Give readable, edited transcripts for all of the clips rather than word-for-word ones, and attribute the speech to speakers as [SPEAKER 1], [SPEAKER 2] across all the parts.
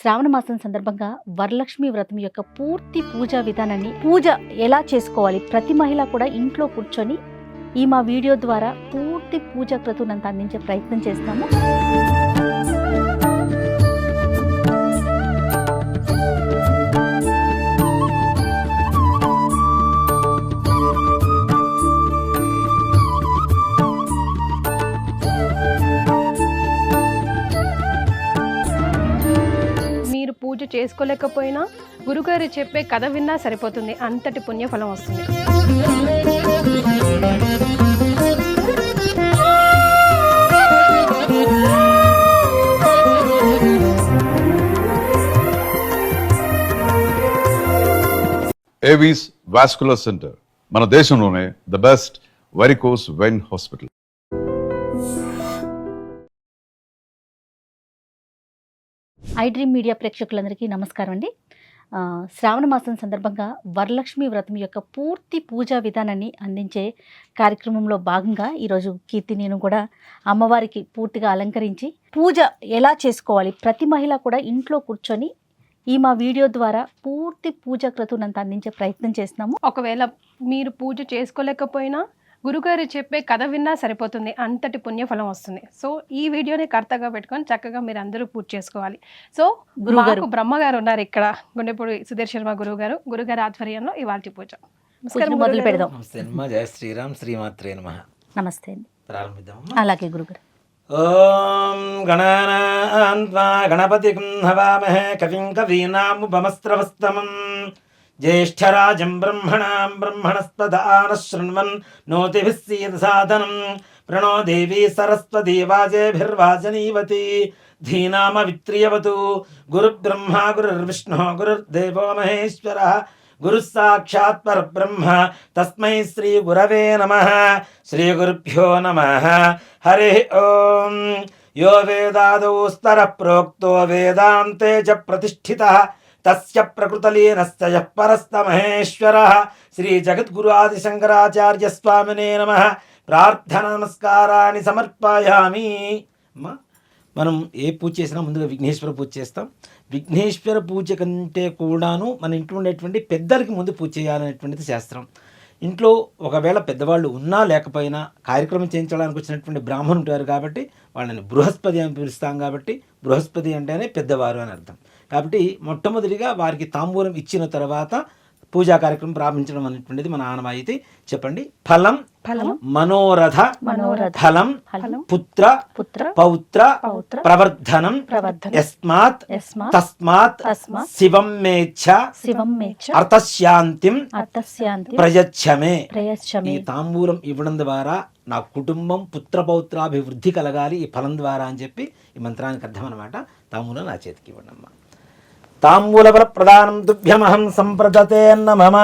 [SPEAKER 1] శ్రావణ మాసం సందర్భంగా వరలక్ష్మి వ్రతం యొక్క పూర్తి పూజా విధానాన్ని, పూజ ఎలా చేసుకోవాలి, ప్రతి మహిళ కూడా ఇంట్లో కూర్చొని ఈ మా వీడియో ద్వారా పూర్తి పూజా క్రతువునంతా అందించే ప్రయత్నం చేస్తాము.
[SPEAKER 2] మీరు పూజ చేసుకోలేకపోయినా గురుగారు చెప్పే కథ విన్నా సరిపోతుంది, అంతటి పుణ్యఫలం వస్తుంది.
[SPEAKER 3] ఏవీస్ వాస్కులర్ సెంటర్ మన దేశంలోనే the best varicose vein hospital.
[SPEAKER 1] I dream media ప్రేక్షకులందరికీ నమస్కారం అండి. శ్రావణ మాసం సందర్భంగా వరలక్ష్మి వ్రతం యొక్క పూర్తి పూజా విధానాన్ని అందించే కార్యక్రమంలో భాగంగా ఈరోజు కీర్తి నేను కూడా అమ్మవారికి పూర్తిగా అలంకరించి పూజ ఎలా చేసుకోవాలి, ప్రతి మహిళ కూడా ఇంట్లో కూర్చొని ఈ మా వీడియో ద్వారా పూర్తి పూజా క్రతువునంతా అందించే ప్రయత్నం చేస్తున్నాము.
[SPEAKER 2] ఒకవేళ మీరు పూజ చేసుకోలేకపోయినా గురుగారు చెప్పే కథ విన్నా సరిపోతుంది, అంతటి పుణ్యఫలం వస్తుంది. సో ఈ వీడియోని కర్తగా పెట్టుకొని చక్కగా మీరు అందరూ పూజ చేసుకోవాలి. సో గురుగారు బ్రహ్మగారు ఉన్నారు ఇక్కడ, గుండెపూడి సుధీర్ శర్మ గురుగారు ఆధ్వర్యంలో ఇవాళ పూజ.
[SPEAKER 1] మొదలు పెడదాం.
[SPEAKER 4] జయ శ్రీరామ్, శ్రీమాత్రే నమః.
[SPEAKER 1] నమస్తే అండి.
[SPEAKER 4] ప్రారంభిద్దాం.
[SPEAKER 1] అలాగే గురుగారు.
[SPEAKER 4] ఓం గణానాన్వా గణపతిం హవామహే కవిం కవీనాముపమస్త్రవస్తమం జ్యేష్ఠరాజం బ్రహ్మణాం బ్రహ్మణస్పదాన శృణ్వన్ నోతిభిः సీదసాదనం ప్రణో దేవీ సరస్వతీ వాజేభిర్వాజనీవతి ధీనామవిత్రియవతు గురుబ్రహ్మా గురుర్విష్ణుః గురుర్దేవో మహేశ్వరः గురుః సాక్షాత్ పరబ్రహ్మ తస్మై శ్రీ గురవే నమః. శ్రీ గురుభ్యో నమః. హరి ఓం. యో వేదాదౌ స్తరః ప్రోక్తో వేదాంతే చ ప్రతిష్ఠితః తస్య ప్రకృతలీనస్య యః పరస్తమహేశ్వరః. శ్రీ జగద్గురు ఆది శంకరాచార్య స్వామినే నమః. ప్రార్థన నమస్కారాన్ని సమర్పయామి. మనం ఏ పూజ చేసినా ముందుగా విఘ్నేశ్వర పూజ చేస్తాం. విఘ్నేశ్వర పూజ కంటే కూడాను మన ఇంట్లో ఉండేటువంటి పెద్దలకి ముందు పూజ చేయాలనేటువంటిది శాస్త్రం. ఇంట్లో ఒకవేళ పెద్దవాళ్ళు ఉన్నా లేకపోయినా కార్యక్రమం చేయించడానికి వచ్చినటువంటి బ్రాహ్మణులు ఉంటారు కాబట్టి వాళ్ళని బృహస్పతి అని పిలుస్తాం. కాబట్టి బృహస్పతి అంటేనే పెద్దవారు అని అర్థం. కాబట్టి మొట్టమొదటిగా వారికి తాంబూలం ఇచ్చిన తర్వాత పూజా కార్యక్రమం ప్రారంభించడం అనేటువంటిది మన ఆనవాయితీ. చెప్పండి. ఫలం మనోరథ ఫలం పుత్ర పౌత్ర ప్రవర్ధనం యస్మాత్ తస్మాత్ శివం మేచ్ఛ అర్థశాంతిం ప్రయచ్ఛమే. ఈ తాంబూలం ఇవ్వడం ద్వారా నా కుటుంబం పుత్రపౌత్రాభివృద్ధి కలగాలి ఈ ఫలం ద్వారా అని చెప్పి ఈ మంత్రానికి అర్థం అనమాట. తాంబూలం నా చేతికి ఇవ్వండి అమ్మా. తాంబూలఫల ప్రదానం తుభ్యమహం సంప్రదతేన్న మమ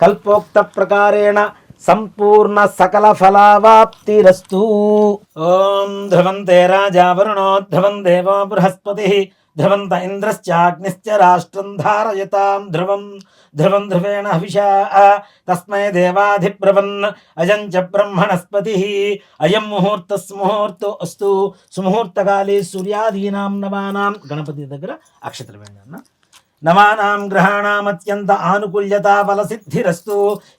[SPEAKER 4] కల్పోక్త ప్రకారేణ సంపూర్ణ సకల ఫలావాప్తిరస్తు. ఓం ధ్రువంతే రాజా వరుణో ధ్రువం దేవో బృహస్పతి ధ్రువంత ఇంద్రశ్చాగ్నిశ్చ రాష్ట్రం ధారయతాం ధ్రువం ధ్రువం ధ్రువేణ హవిషా తస్మై దేవాధిబ్రవన్ అయం చ బ్రహ్మణస్పతి అయం ముహూర్తస్ముహూర్తో అస్తు సుముహూర్తకాలే సూర్యాదీనాం నవానాం. గణపతి దగ్గర అక్షతలు వేయండి అన్న. నవానాం గ్రహాణాం అత్యంత ఆనుకూల్యతా ఫలసిద్ధిరస్తు.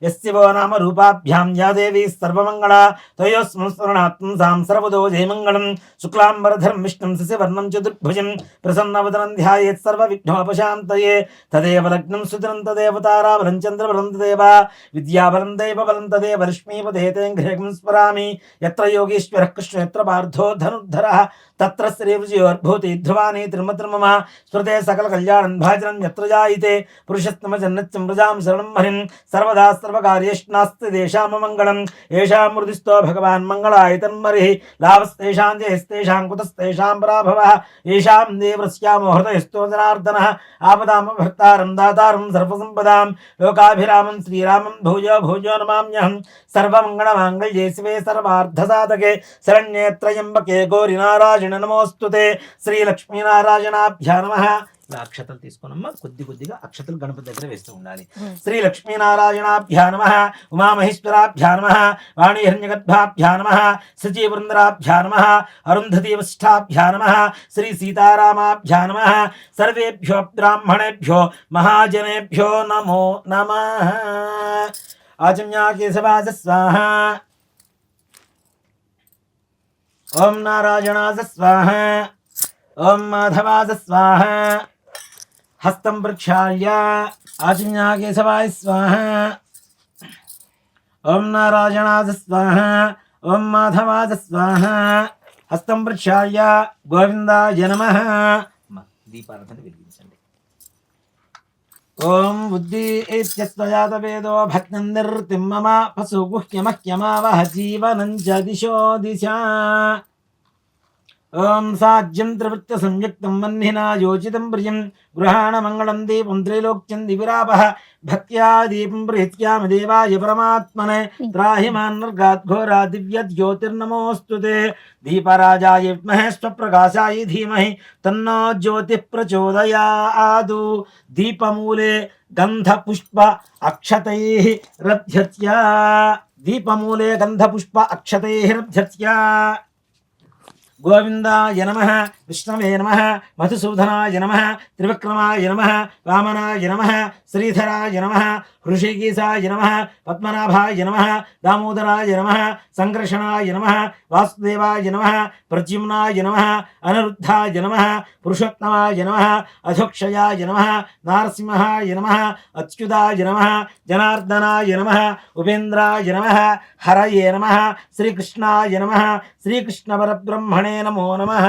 [SPEAKER 4] యస్యవో నామ రూపాభ్యాం యా దేవీ సర్వమంగళ త్వయోస్మరణాత్మం సాం సర్వదో జయమంగళం. శుక్లాంబరధరం విష్ణుం శశివర్ణం చతుర్భుజం ప్రసన్నవదనం ధ్యాయేత్ సర్వవిఘ్నోపశాంతయే. తదేవ లగ్నం సుదినం తదేవ తారాబలం చంద్రబలం తదేవ విద్యాబలం దైవబలం తదేవ లక్ష్మీపదేతే గృహం స్మరామి. యత్ర యోగీశ్వరః కృష్ణో యత్ర పార్థో ధనుర్ధరః తత్ర శ్రీర్విజయోర్భూతి ధ్రువాని త్రిమత్రమమ స్మృతే సకల కళ్యాణం భాజనం యత్ర జాయితే పురుషస్తమ జన్నత్యం ప్రజాం శరణం హరిం సర్వదా సర్వకార్యేష్నాస్తి దేశామ మంగళం. ఏషాం మృదిస్తో భగవాన్ మంగళాయతన్మరిః లాభస్తేషాం జయస్తేషాం కుతస్తేషాం పరాభవః. ఏషాం దేవస్యామో హృదయస్థో జనార్దనః ఆపదామభర్తారం దాతారం సర్వసంపదాం లోకాభిరామం శ్రీరామం భూయో భూయో నమామ్యహం. సర్వమంగళమాంగళ్యే శివే సర్వార్థసాధకే శరణ్యే త్రయంబకే గౌరీ నారాయణ నమోస్తుతే. శ్రీ లక్ష్మీనారాయణాభ్యా నమః. ఇలా అక్షతలు తీసుకున్నమ్మా కొద్ది కొద్దిగా అక్షతలు గణపతి దగ్గర వేస్తూ ఉండాలి. శ్రీ లక్ష్మీనారాయణాభ్యా నమః, ఉమామహేశ్వరాభ్యా నమః, వాణీహిరణ్యగర్భాభ్యా నమః, సజీవృందరాభ్యా నమః, అరుంధతీ వశిష్ఠాభ్యా నమః, శ్రీ సీతారామాభ్యా నమః. సర్వేభ్యో బ్రాహ్మణేభ్యో మహాజనేభ్యో నమో నమః. ఆచమ్యా కేశవాజ స్వాహ. ఓం నారాయణాజ స్వాహ. ఓం మాధవాజ స్వాహ. హస్తం ప్రక్షాళ్య ఆచమ్యా కేశవాయ స్వాహ. ఓం నారాయణాజ స్వాహ. ఓం మాధవాజ స్వాహ. హస్తం ప్రక్షాళ్య గోవిందాయ నమః. దీపారాధన వెలిగించండి. ఓం బుద్ధి ఇత్యస్వజాత వేదో భక్తిర్తిం మమ పశు గుహ్యమహ్యమావహ జీవనం చ దిశో దిశా. ఓం సాజ్యం త్రివృత్య సంయుక్తం వన్నినా యోజితం ప్రియం గృహాణ మంగళం దీపం త్రైలోక్యం దివిరాపః భక్త్యా దీపం ప్రీత్యామి దేవాయ పరమాత్మనే త్రాహి మాన్నర్గాత్ ఘోరా దివ్య జ్యోతిర్నమోస్తుతే. దీపరాజాయ విద్మహే స్వప్రకాశాయ ధీమహి తన్నో జ్యోతిః ప్రచోదయాదు. దీపమూలే గంధపుష్ప అక్షతైః రభ్యత్యా. దీపమూలే గంధపుష్ప అక్షతైః రభ్యత్యా. గోవిందాయ నమః, విష్ణవే నమః, మధుసూదనాయ నమః, త్రివిక్రమాయ నమః, వామనాయ నమః, శ్రీధరాయ నమః, హృషికేశాయ నమః, పద్మనాభాయ నమః, దామోదరాయ నమః, సంకర్షణాయ నమః, వాసుదేవాయ నమః, ప్రద్యుమ్నాయ నమః, అనిరుద్ధాయ నమః, పురుషోత్తమాయ నమః, అధోక్షయాయ నమః, నారసింహాయ నమః, అచ్యుతాయ నమః, జనార్దనాయ నమః, ఉపేంద్రాయ నమః, హరయే నమః, శ్రీకృష్ణాయ నమః, శ్రీకృష్ణ పరబ్రహ్మణే నమో నమః.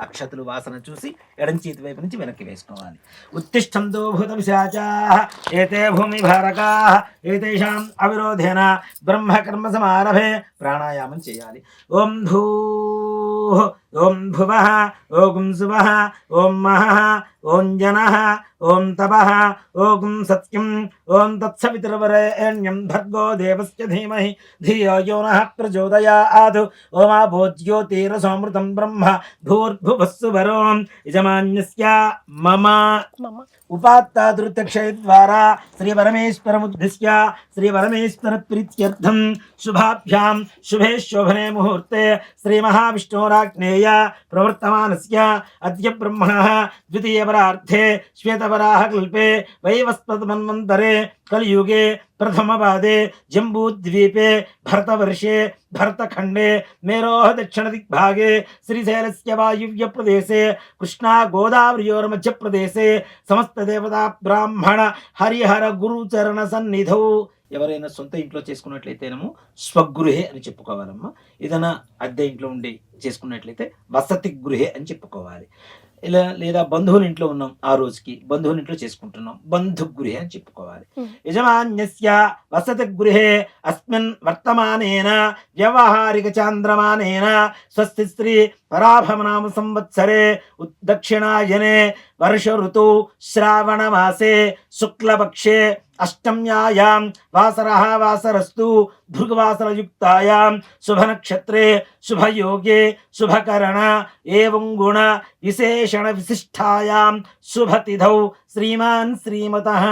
[SPEAKER 4] అక్షతులు వాసన చూసి ఎడం చేతి వైపు నుంచి వెనక్కి వేసుకోవాలి. ఉత్తిష్టంతో భూత పిశాచాః ఏతే భూమి భారకాః ఏతేషాం అవిరోధేన బ్రహ్మకర్మ సమారభే. ప్రాణాయామం చేయాలి. ఓం భూః, ఓం భువః, ఓం శువః, ఓం మహః, ఓం జనః, ఓం తపః, ఓం సత్యం, ఓం తత్సవితుర్వరేణ్యం భర్గో దేవస్య ధీమహి ధియో యో నః ప్రచోదయాత్. ఓమాభో జ్యోతిరసోమృతం బ్రహ్మ భూర్భువస్సువరోం యజమాన్యస్య మమ. ఉపాత్తాదృతక్షయ ద్వారా శ్రీ పరమేశ్వరముద్దిశ్య శ్రీ పరమేశ్వర ప్రీత్యర్థం శుభాభ్యాం శుభే శోభనే ముహూర్తే శ్రీ మహావిష్ణోరాజ్ఞేయ ప్రవర్తమానస్య అద్య బ్రహ్మణః ద్వితీయపరార్థే శ్వేతవరాహ కల్పే వైవస్వతమన్వంతరే కలియుగే ప్రథమపాదే జంబూద్వీపే భరతవర్షే భరతఖండే మేరోః దక్షిణదిగ్భాగే శ్రీశైలస్య వాయువ్య ప్రదేశే కృష్ణా గోదావరియోర్మధ్య ప్రదేశే సమస్త దేవతా బ్రాహ్మణ హరిహర గురుచరణ సన్నిధౌ. ఎవరైనా సొంత ఇంట్లో చేసుకున్నట్లయితేనేమో స్వగృహే అని చెప్పుకోవాలమ్మా. ఏదైనా అద్దె ఇంట్లో ఉండి చేసుకున్నట్లయితే వసతి గృహే అని చెప్పుకోవాలి. ఇలా లేదా బంధువుల ఇంట్లో ఉన్నాం ఆ రోజుకి బంధువుల ఇంట్లో చేసుకుంటున్నాం బంధుగృహే అని చెప్పుకోవాలి. యజమాన్యస్య వసతి గృహే అస్మిన్ వర్తమానేన వ్యవహారిక చాంద్రమానేన స్వస్తి శ్రీ పరాభవనామ సంవత్సరే దక్షిణాయనే వర్ష ఋతు శ్రావణ మాసే శుక్లపక్షే అష్టమ్యాయాం వాసరః వాసరస్తు భృగువాసరయుక్తాయాం శుభనక్షత్రే శుభయోగే శుభకరణ ఏవం గుణ విశేషణ విశిష్టాయాం శుభతిథౌ శ్రీమాన్ శ్రీమతః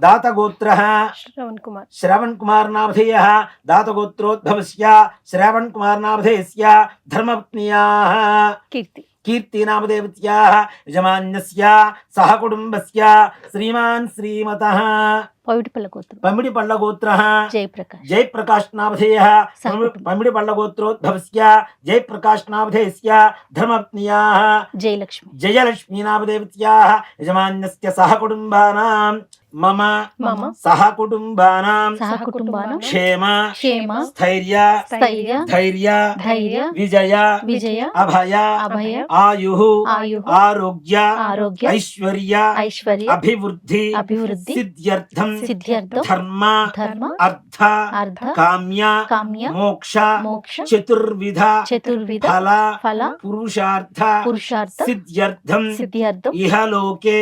[SPEAKER 4] దాతగోత్రః శ్రవణ్ కుమార్ నామధేయః దాతగోత్రోద్భవస్య శ్రవణ్ కుమార్ నామధేయస్య ధర్మపత్న్యాః కీర్తి నామదేవత్యాః యజమాన్యస్య సహ కుటుంబస్య శ్రీమాన్ శ్రీమతః పమిడిపళ్ళ గోత్రః జయప్రకాశ్ నామధేయః పమిడిపళ్ళ గోత్రోద్భవస్య జయప్రకాశ్ నామధేయస్య ధర్మపత్న్యాః జయలక్ష్మీ నామదేవత్యాః యజమాన్యస్య సహ కుటుంబానాం మమ సహ కుటుంబానాం క్షేమ స్థైర్య ధైర్య విజయ అభయ ఆయుః ఆరోగ్య ఐశ్వర్య అభివృద్ధి సిద్ధ్యర్థం ధర్మ అర్థ కామ్య మోక్ష చతుర్విధ ఫల పురుషార్థ సిద్ధ్యర్థం ఇహలోకే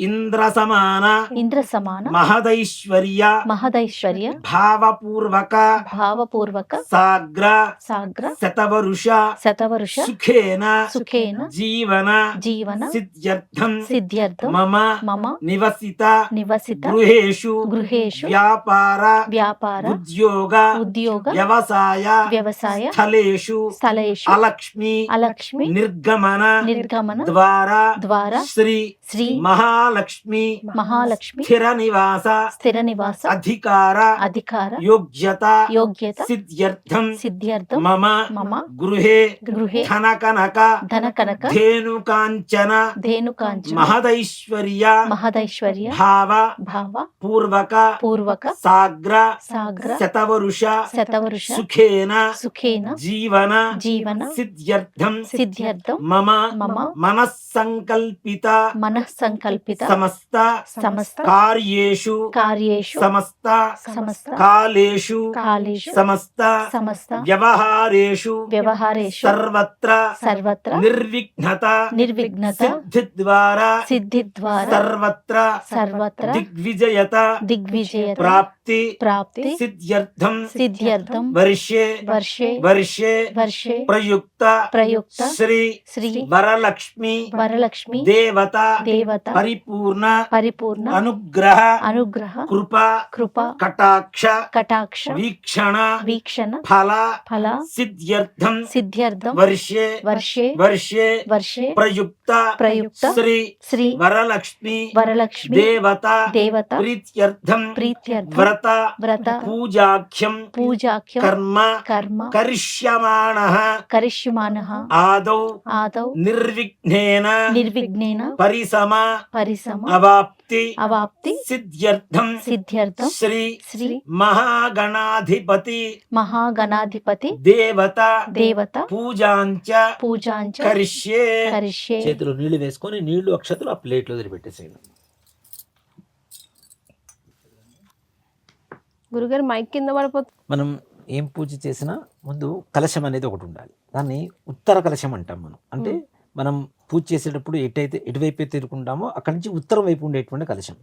[SPEAKER 4] ఇంద్ర సమాన
[SPEAKER 1] ఇంద్ర సమాన
[SPEAKER 4] మహదైశ్వర్య
[SPEAKER 1] మహదైశ్వర్య
[SPEAKER 4] భావపూర్వక
[SPEAKER 1] భావపూర్వక
[SPEAKER 4] సాగ్ర
[SPEAKER 1] సాగ్ర
[SPEAKER 4] శతవరుష
[SPEAKER 1] శతవరుష
[SPEAKER 4] సుఖేన
[SPEAKER 1] సుఖేన
[SPEAKER 4] జీవన
[SPEAKER 1] జీవన
[SPEAKER 4] సిద్ధ్యర్థం
[SPEAKER 1] సిద్ధ్యర్థం
[SPEAKER 4] మమ
[SPEAKER 1] మమ
[SPEAKER 4] నివసిత
[SPEAKER 1] నివసిత
[SPEAKER 4] గృహేషు
[SPEAKER 1] గృహేషు
[SPEAKER 4] వ్యాపార
[SPEAKER 1] వ్యాపార
[SPEAKER 4] ఉద్యోగ
[SPEAKER 1] ఉద్యోగ
[SPEAKER 4] వ్యవసాయ
[SPEAKER 1] వ్యవసాయ
[SPEAKER 4] స్థలేషు
[SPEAKER 1] స్థలేషు
[SPEAKER 4] అలక్ష్మి
[SPEAKER 1] అలక్ష్మి
[SPEAKER 4] నిర్గమన
[SPEAKER 1] నిర్గమన
[SPEAKER 4] ద్వారా
[SPEAKER 1] ద్వారా
[SPEAKER 4] శ్రీ
[SPEAKER 1] శ్రీ
[SPEAKER 4] మహాలక్ష్మి
[SPEAKER 1] మహాలక్ష్మి
[SPEAKER 4] స్థిర నివాస
[SPEAKER 1] స్థిర నివాస
[SPEAKER 4] అధికార
[SPEAKER 1] అధికార
[SPEAKER 4] యోగ్యత
[SPEAKER 1] యోగ్యత
[SPEAKER 4] సిద్ధ్యర్థం
[SPEAKER 1] సిద్ధ్యర్థం
[SPEAKER 4] మమ
[SPEAKER 1] మమ
[SPEAKER 4] గృహే
[SPEAKER 1] గృహే
[SPEAKER 4] ధనకనక
[SPEAKER 1] ధన కనక
[SPEAKER 4] ధేనుకాంచన
[SPEAKER 1] ధేనుకాంచన
[SPEAKER 4] మహదైశ్వర్య
[SPEAKER 1] మహదైశ్వర్య
[SPEAKER 4] భావ
[SPEAKER 1] భావ
[SPEAKER 4] పూర్వక
[SPEAKER 1] పూర్వక
[SPEAKER 4] సాగ్ర
[SPEAKER 1] సాగ్ర
[SPEAKER 4] శతవరుష
[SPEAKER 1] శతవరుష
[SPEAKER 4] సుఖేన
[SPEAKER 1] సుఖేన
[SPEAKER 4] జీవన
[SPEAKER 1] జీవన
[SPEAKER 4] సిద్ధ్యర్థం
[SPEAKER 1] సిద్ధ్యర్థం
[SPEAKER 4] మమ
[SPEAKER 1] మమ
[SPEAKER 4] మనస్సంకల్పిత
[SPEAKER 1] మనఃసంకల్పిత
[SPEAKER 4] సమస్త
[SPEAKER 1] సమస్త
[SPEAKER 4] కార్యేషు
[SPEAKER 1] కార్యేషు
[SPEAKER 4] సమస్త
[SPEAKER 1] సమస్త
[SPEAKER 4] కాలేషు
[SPEAKER 1] కాలేషు
[SPEAKER 4] సమస్త
[SPEAKER 1] సమస్త
[SPEAKER 4] వ్యవహారేషు
[SPEAKER 1] వ్యవహారేషు
[SPEAKER 4] సర్వత్ర
[SPEAKER 1] సర్వత్ర
[SPEAKER 4] నిర్విఘ్నత
[SPEAKER 1] నిర్విఘ్నత
[SPEAKER 4] సిద్ధి ద్వారా
[SPEAKER 1] సిద్ధి ద్వారా
[SPEAKER 4] సర్వత్ర
[SPEAKER 1] సర్వత్ర
[SPEAKER 4] దిగ్విజయత
[SPEAKER 1] దిగ్విజయత
[SPEAKER 4] ప్రాప్తి
[SPEAKER 1] ప్రాప్తి
[SPEAKER 4] సిద్ధ్యర్థం
[SPEAKER 1] సిద్ధ్యర్థం
[SPEAKER 4] వర్షే
[SPEAKER 1] వర్షే
[SPEAKER 4] వర్షే
[SPEAKER 1] వర్షే
[SPEAKER 4] ప్రయుక్త
[SPEAKER 1] ప్రయుక్త
[SPEAKER 4] శ్రీ
[SPEAKER 1] శ్రీ
[SPEAKER 4] వరలక్ష్మి
[SPEAKER 1] వరలక్ష్మి
[SPEAKER 4] దేవత
[SPEAKER 1] దేవత
[SPEAKER 4] పరిపూర్ణ
[SPEAKER 1] పరిపూర్ణ
[SPEAKER 4] అనుగ్రహ
[SPEAKER 1] అనుగ్రహ
[SPEAKER 4] కృప
[SPEAKER 1] కృప
[SPEAKER 4] కటాక్ష
[SPEAKER 1] కటాక్ష
[SPEAKER 4] వీక్షణ
[SPEAKER 1] వీక్షణ
[SPEAKER 4] ఫల
[SPEAKER 1] ఫల
[SPEAKER 4] సిద్ధ్యర్థం
[SPEAKER 1] సిద్ధ్యర్థం
[SPEAKER 4] వర్షే
[SPEAKER 1] వర్షే
[SPEAKER 4] వర్షే
[SPEAKER 1] వర్షే
[SPEAKER 4] ప్రయుక్త
[SPEAKER 1] ప్రయుక్త
[SPEAKER 4] శ్రీ
[SPEAKER 1] శ్రీ
[SPEAKER 4] వరలక్ష్మి
[SPEAKER 1] వరలక్ష్మి
[SPEAKER 4] దేవత
[SPEAKER 1] దేవత
[SPEAKER 4] ప్రీత్యర్థం
[SPEAKER 1] ప్రీత్యర్థం
[SPEAKER 4] వ్రత
[SPEAKER 1] వ్రత
[SPEAKER 4] పూజాఖ్యం
[SPEAKER 1] పూజాఖ్యం
[SPEAKER 4] కర్మ
[SPEAKER 1] కర్మ
[SPEAKER 4] కరిష్యమాణః
[SPEAKER 1] కరిష్యమానః
[SPEAKER 4] ఆదౌ
[SPEAKER 1] ఆదౌ
[SPEAKER 4] నిర్విఘ్నేన
[SPEAKER 1] నిర్విఘ్నేన
[SPEAKER 4] పరిసమ
[SPEAKER 1] పరిసమ
[SPEAKER 4] అవాప్తి
[SPEAKER 1] అవాప్తి
[SPEAKER 4] సిద్ధ్యర్థం
[SPEAKER 1] సిద్ధ్యర్థం
[SPEAKER 4] శ్రీ
[SPEAKER 1] శ్రీ
[SPEAKER 4] మహాగణాధిపతి
[SPEAKER 1] మహాగణాధిపతి
[SPEAKER 4] దేవత
[SPEAKER 1] దేవత
[SPEAKER 4] పూజాంచ
[SPEAKER 1] పూజాంచ
[SPEAKER 4] కరిష్యే
[SPEAKER 1] కరిష్యే
[SPEAKER 4] చేతిలో నీళ్లు వేసుకొని నీళ్లు అక్షతలు ఆ ప్లేట్లో వదిలిపెట్టేసేయండి.
[SPEAKER 2] గురుగారు మైక్ కింద పడిపోతుంది.
[SPEAKER 4] మనం ఏం పూజ చేసినా ముందు కలశం అనేది ఒకటి ఉండాలి. దాన్ని ఉత్తర కలశం అంటాం మనం. అంటే మనం పూజ చేసేటప్పుడు ఎటువైపు తిరుగుకుంటామో అక్కడి నుంచి ఉత్తరం వైపు ఉండేటువంటి కలశం.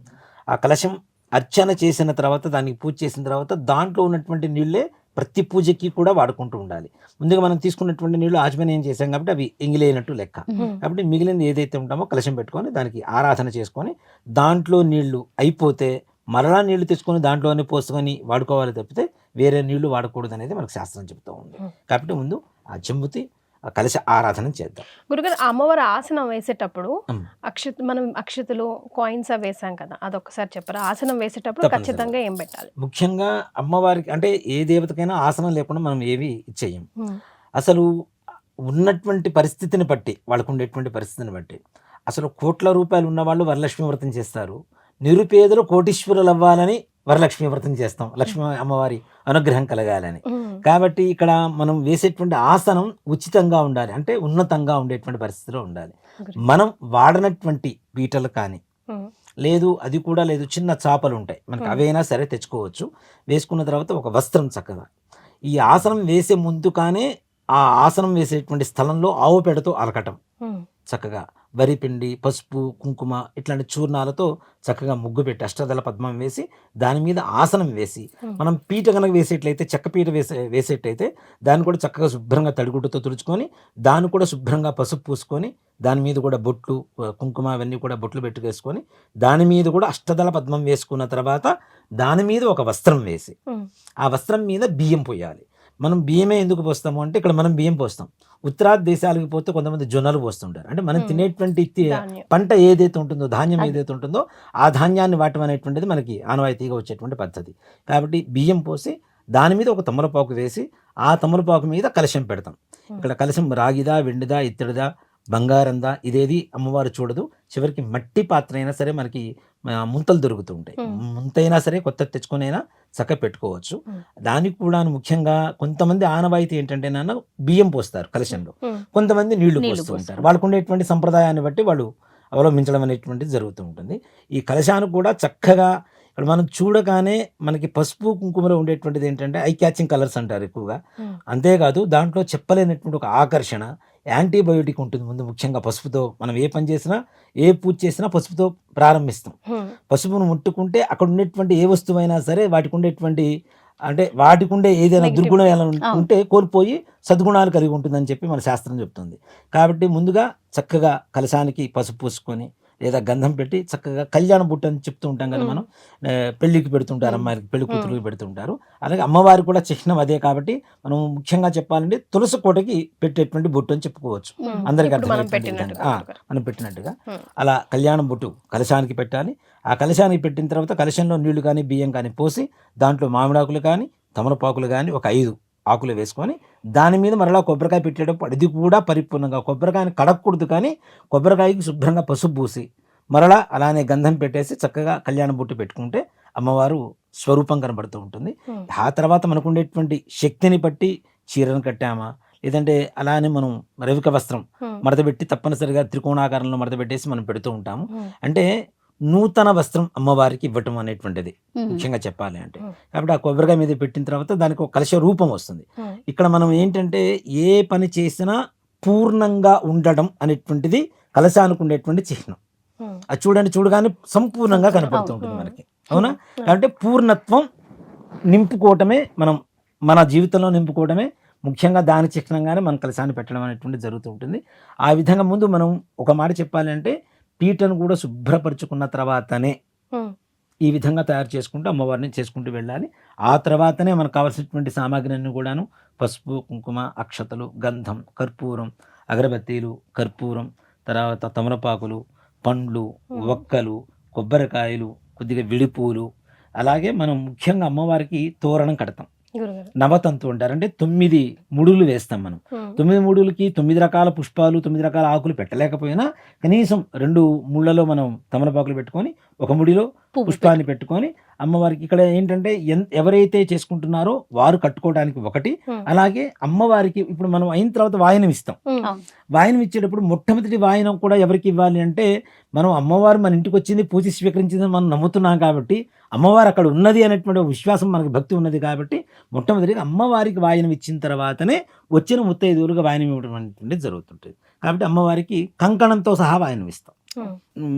[SPEAKER 4] ఆ కలశం అర్చన చేసిన తర్వాత దానికి పూజ చేసిన తర్వాత దాంట్లో ఉన్నటువంటి నీళ్ళే ప్రతి పూజకి కూడా వాడుకుంటూ ఉండాలి. ముందుగా మనం తీసుకున్నటువంటి నీళ్లు ఆచమనం చేసాం కాబట్టి అవి ఎంగిలేనట్టు లెక్క. కాబట్టి మిగిలినది ఏదైతే ఉంటామో కలశం పెట్టుకొని దానికి ఆరాధన చేసుకొని దాంట్లో నీళ్లు అయిపోతే మరలా నీళ్లు తెచ్చుకొని దాంట్లోనే పోసుకొని వాడుకోవాలి తప్పితే వేరే నీళ్లు వాడకూడదు అనేది మనకు శాస్త్రం చెప్తూ ఉంది. కాబట్టి ముందు ఆ చెంబుతి ఆ కలశ ఆరాధన చేద్దాం.
[SPEAKER 2] గురుగారు అమ్మవారి ఆసనం వేసేటప్పుడు మనం అక్షతలు కాయిన్స్ వేసాం కదా, అదొకసారి చెప్పరా? ఆసనం వేసేటప్పుడు ఖచ్చితంగా ఏం పెట్టాలి?
[SPEAKER 4] ముఖ్యంగా అమ్మవారికి అంటే ఏ దేవతకైనా ఆసనం లేకుండా మనం ఏవి చెయ్యం. అసలు ఉన్నటువంటి పరిస్థితిని బట్టి, వాళ్ళకు ఉండేటువంటి పరిస్థితిని బట్టి, అసలు కోట్ల రూపాయలు ఉన్నవాళ్ళు వరలక్ష్మి వ్రతం చేస్తారు. నిరుపేదలు కోటీశ్వరులు అవ్వాలని వరలక్ష్మి వ్రతం చేస్తాం, లక్ష్మీ అమ్మవారి అనుగ్రహం కలగాలని. కాబట్టి ఇక్కడ మనం వేసేటువంటి ఆసనం ఉచితంగా ఉండాలి, అంటే ఉన్నతంగా ఉండేటువంటి పరిస్థితిలో ఉండాలి. మనం వాడనటువంటి పీటలు కానీ లేదు, అది కూడా లేదు, చిన్న చాపలు ఉంటాయి మనకి, అవైనా సరే తెచ్చుకోవచ్చు. వేసుకున్న తర్వాత ఒక వస్త్రం చక్కగా ఈ ఆసనం వేసే ముందు కానీ ఆ ఆసనం వేసేటువంటి స్థలంలో ఆవు పేడతో అలకటం, చక్కగా వరిపిండి, పసుపు, కుంకుమ ఇట్లాంటి చూర్ణాలతో చక్కగా ముగ్గు పెట్టి అష్టదళ పద్మం వేసి దాని మీద ఆసనం వేసి, మనం పీట కనుక వేసేట్లయితే చెక్క పీట వేసేటైతే దాన్ని కూడా చక్కగా శుభ్రంగా తడిగుడ్డతో తుడుచుకొని దాన్ని కూడా శుభ్రంగా పసుపు పూసుకొని దాని మీద కూడా బొట్లు, కుంకుమ అవన్నీ కూడా బొట్లు పెట్టుకేసుకొని దాని మీద కూడా అష్టదళ పద్మం వేసుకున్న తర్వాత దాని మీద ఒక వస్త్రం వేసి ఆ వస్త్రం మీద బియ్యం పోయాలి. మనం బియ్యమే ఎందుకు పోస్తాము అంటే ఇక్కడ మనం బియ్యం పోస్తాం. ఉత్తరాది దేశాలకు పోతే కొంతమంది జొన్నలు పోస్తుంటారు. అంటే మనం తినేటువంటి పంట ఏదైతే ఉంటుందో, ధాన్యం ఏదైతే ఉంటుందో ఆ ధాన్యాన్ని వాటం అనేటువంటిది మనకి ఆనవాయితీగా వచ్చేటువంటి పద్ధతి. కాబట్టి బియ్యం పోసి దాని మీద ఒక తమలపాకు వేసి ఆ తమలపాకు మీద కలశం పెడతాం. ఇక్కడ కలశం రాగిదా, వెండిదా, ఇత్తడిదా, బంగారందా, ఇదేది అమ్మవారు చూడదు. చివరికి మట్టి పాత్ర అయినా సరే మనకి ముంతలు దొరుకుతూ ఉంటాయి. ముంతైనా సరే కొత్త తెచ్చుకొనైనా చక్కగా పెట్టుకోవచ్చు. దానికి కూడా ముఖ్యంగా కొంతమంది ఆనవాయితీ ఏంటంటే నాన్న బియ్యం పోస్తారు కలశంలో, కొంతమంది నీళ్లు పోస్తూ ఉంటారు. వాళ్ళకు ఉండేటువంటి సంప్రదాయాన్ని బట్టి వాళ్ళు అవలంబించడం అనేటువంటిది జరుగుతూ ఉంటుంది. ఈ కలశానికి కూడా చక్కగా ఇక్కడ మనం చూడగానే మనకి పసుపు కుంకుమలో ఉండేటువంటిది ఏంటంటే ఐ క్యాచింగ్ కలర్స్ అంటారు ఎక్కువగా. అంతేకాదు దాంట్లో చెప్పలేనటువంటి ఒక ఆకర్షణ, యాంటీబయోటిక్ ఉంటుంది. ముందు ముఖ్యంగా పసుపుతో మనం ఏ పని చేసినా, ఏ పూజ చేసినా పసుపుతో ప్రారంభిస్తాం. పసుపును ముట్టుకుంటే అక్కడ ఉండేటువంటి ఏ వస్తువైనా సరే వాటికి ఉండేటువంటి వాటికి ఉండే ఏదైనా దుర్గుణం ఎలా ఉంటే కోల్పోయి సద్గుణాలు కలిగి ఉంటుందని చెప్పి మన శాస్త్రం చెప్తుంది. కాబట్టి ముందుగా చక్కగా కలశానికి పసుపు పూసుకొని లేదా గంధం పెట్టి చక్కగా కళ్యాణ బుట్ట అని చెప్తూ ఉంటాం కదా మనం. పెళ్లికి పెడుతుంటారు, అమ్మాయికి పెళ్లి కూతురుకి పెడుతుంటారు. అలాగే అమ్మవారి కూడా చిహ్నం అదే. కాబట్టి మనం ముఖ్యంగా చెప్పాలంటే తులసి కోటకి పెట్టేటువంటి బొట్టు అని చెప్పుకోవచ్చు. అందరికీ మనం పెట్టినట్టుగా అలా కళ్యాణ బొట్టు కలశానికి పెట్టాలి. ఆ కలశానికి పెట్టిన తర్వాత కలశంలో నీళ్లు కానీ బియ్యం కానీ పోసి దాంట్లో మామిడాకులు కానీ తమలపాకులు కానీ ఒక 5 ఆకులు వేసుకొని దాని మీద మరలా కొబ్బరికాయ పెట్టేటప్పుడు అది కూడా పరిపూర్ణంగా కొబ్బరికాయని కడగకూడదు, కానీ కొబ్బరికాయకి శుభ్రంగా పసుపు పూసి మరలా అలానే గంధం పెట్టేసి చక్కగా కళ్యాణ బొట్టు పెట్టుకుంటే అమ్మవారు స్వరూపం కనబడుతూ ఉంటుంది. ఆ తర్వాత మనకు ఉండేటువంటి శక్తిని బట్టి చీరను కట్టామా, లేదంటే అలానే మనం రవిక వస్త్రం మడతపెట్టి తప్పనిసరిగా త్రికోణాకారంలో మడతపెట్టేసి మనం పెడుతూ ఉంటాము. అంటే నూతన వస్త్రం అమ్మవారికి ఇవ్వటం అనేటువంటిది ముఖ్యంగా చెప్పాలి అంటే. కాబట్టి ఆ కొబ్బరికాయ మీద పెట్టిన తర్వాత దానికి ఒక కలశ రూపం వస్తుంది. ఇక్కడ మనం ఏంటంటే ఏ పని చేసినా పూర్ణంగా ఉండడం అనేటువంటిది కలశానికి ఉండేటువంటి చిహ్నం. అది చూడగానే సంపూర్ణంగా కనపడుతూ ఉంటుంది మనకి, అవునా? కాబట్టి పూర్ణత్వం నింపుకోవటమే మన జీవితంలో నింపుకోవడమే ముఖ్యంగా దాని చిహ్నంగానే మనం కలశాన్ని పెట్టడం అనేటువంటిది జరుగుతూ ఉంటుంది. ఆ విధంగా ముందు మనం ఒక మాట చెప్పాలి అంటే పీటను కూడా శుభ్రపరుచుకున్న తర్వాతనే ఈ విధంగా తయారు చేసుకుంటూ అమ్మవారిని చేసుకుంటూ వెళ్ళాలి. ఆ తర్వాతనే మనకు కావాల్సినటువంటి సామాగ్రిని కూడాను పసుపు కుంకుమ అక్షతలు గంధం కర్పూరం అగరబత్తీలు కర్పూరం తర్వాత తమలపాకులు పండ్లు ఒక్కలు కొబ్బరికాయలు కొద్దిగా విడిపూలు, అలాగే మనం ముఖ్యంగా అమ్మవారికి తోరణం కడతాం. నవతంతు అంటారు. అంటే 9 ముడులు వేస్తాం మనం. 9 ముడులకి 9 రకాల పుష్పాలు 9 రకాల ఆకులు పెట్టలేకపోయినా కనీసం 2 ముళ్ళలో మనం తమలపాకులు పెట్టుకొని ఒక ముడిలో పుష్పాన్ని పెట్టుకొని అమ్మవారికి ఇక్కడ ఏంటంటే ఎవరైతే చేసుకుంటున్నారో వారు కట్టుకోవడానికి ఒకటి, అలాగే అమ్మవారికి ఇప్పుడు మనం అయిన తర్వాత వాయనం ఇస్తాం. వాయనం ఇచ్చేటప్పుడు మొట్టమొదటి వాయనం కూడా ఎవరికి ఇవ్వాలి అంటే మనం అమ్మవారు మన ఇంటికి వచ్చింది పూజ స్వీకరించిందని మనం నమ్ముతున్నాం కాబట్టి అమ్మవారు అక్కడ ఉన్నది అనేటువంటి విశ్వాసం మనకి భక్తి ఉన్నది కాబట్టి మొట్టమొదటిగా అమ్మవారికి వాయనం ఇచ్చిన తర్వాతనే వచ్చిన ముత్తైదువులుగా వాయనం ఇవ్వడం అనేటువంటిది జరుగుతుంటుంది. కాబట్టి అమ్మవారికి కంకణంతో సహా వాయనం ఇస్తాం.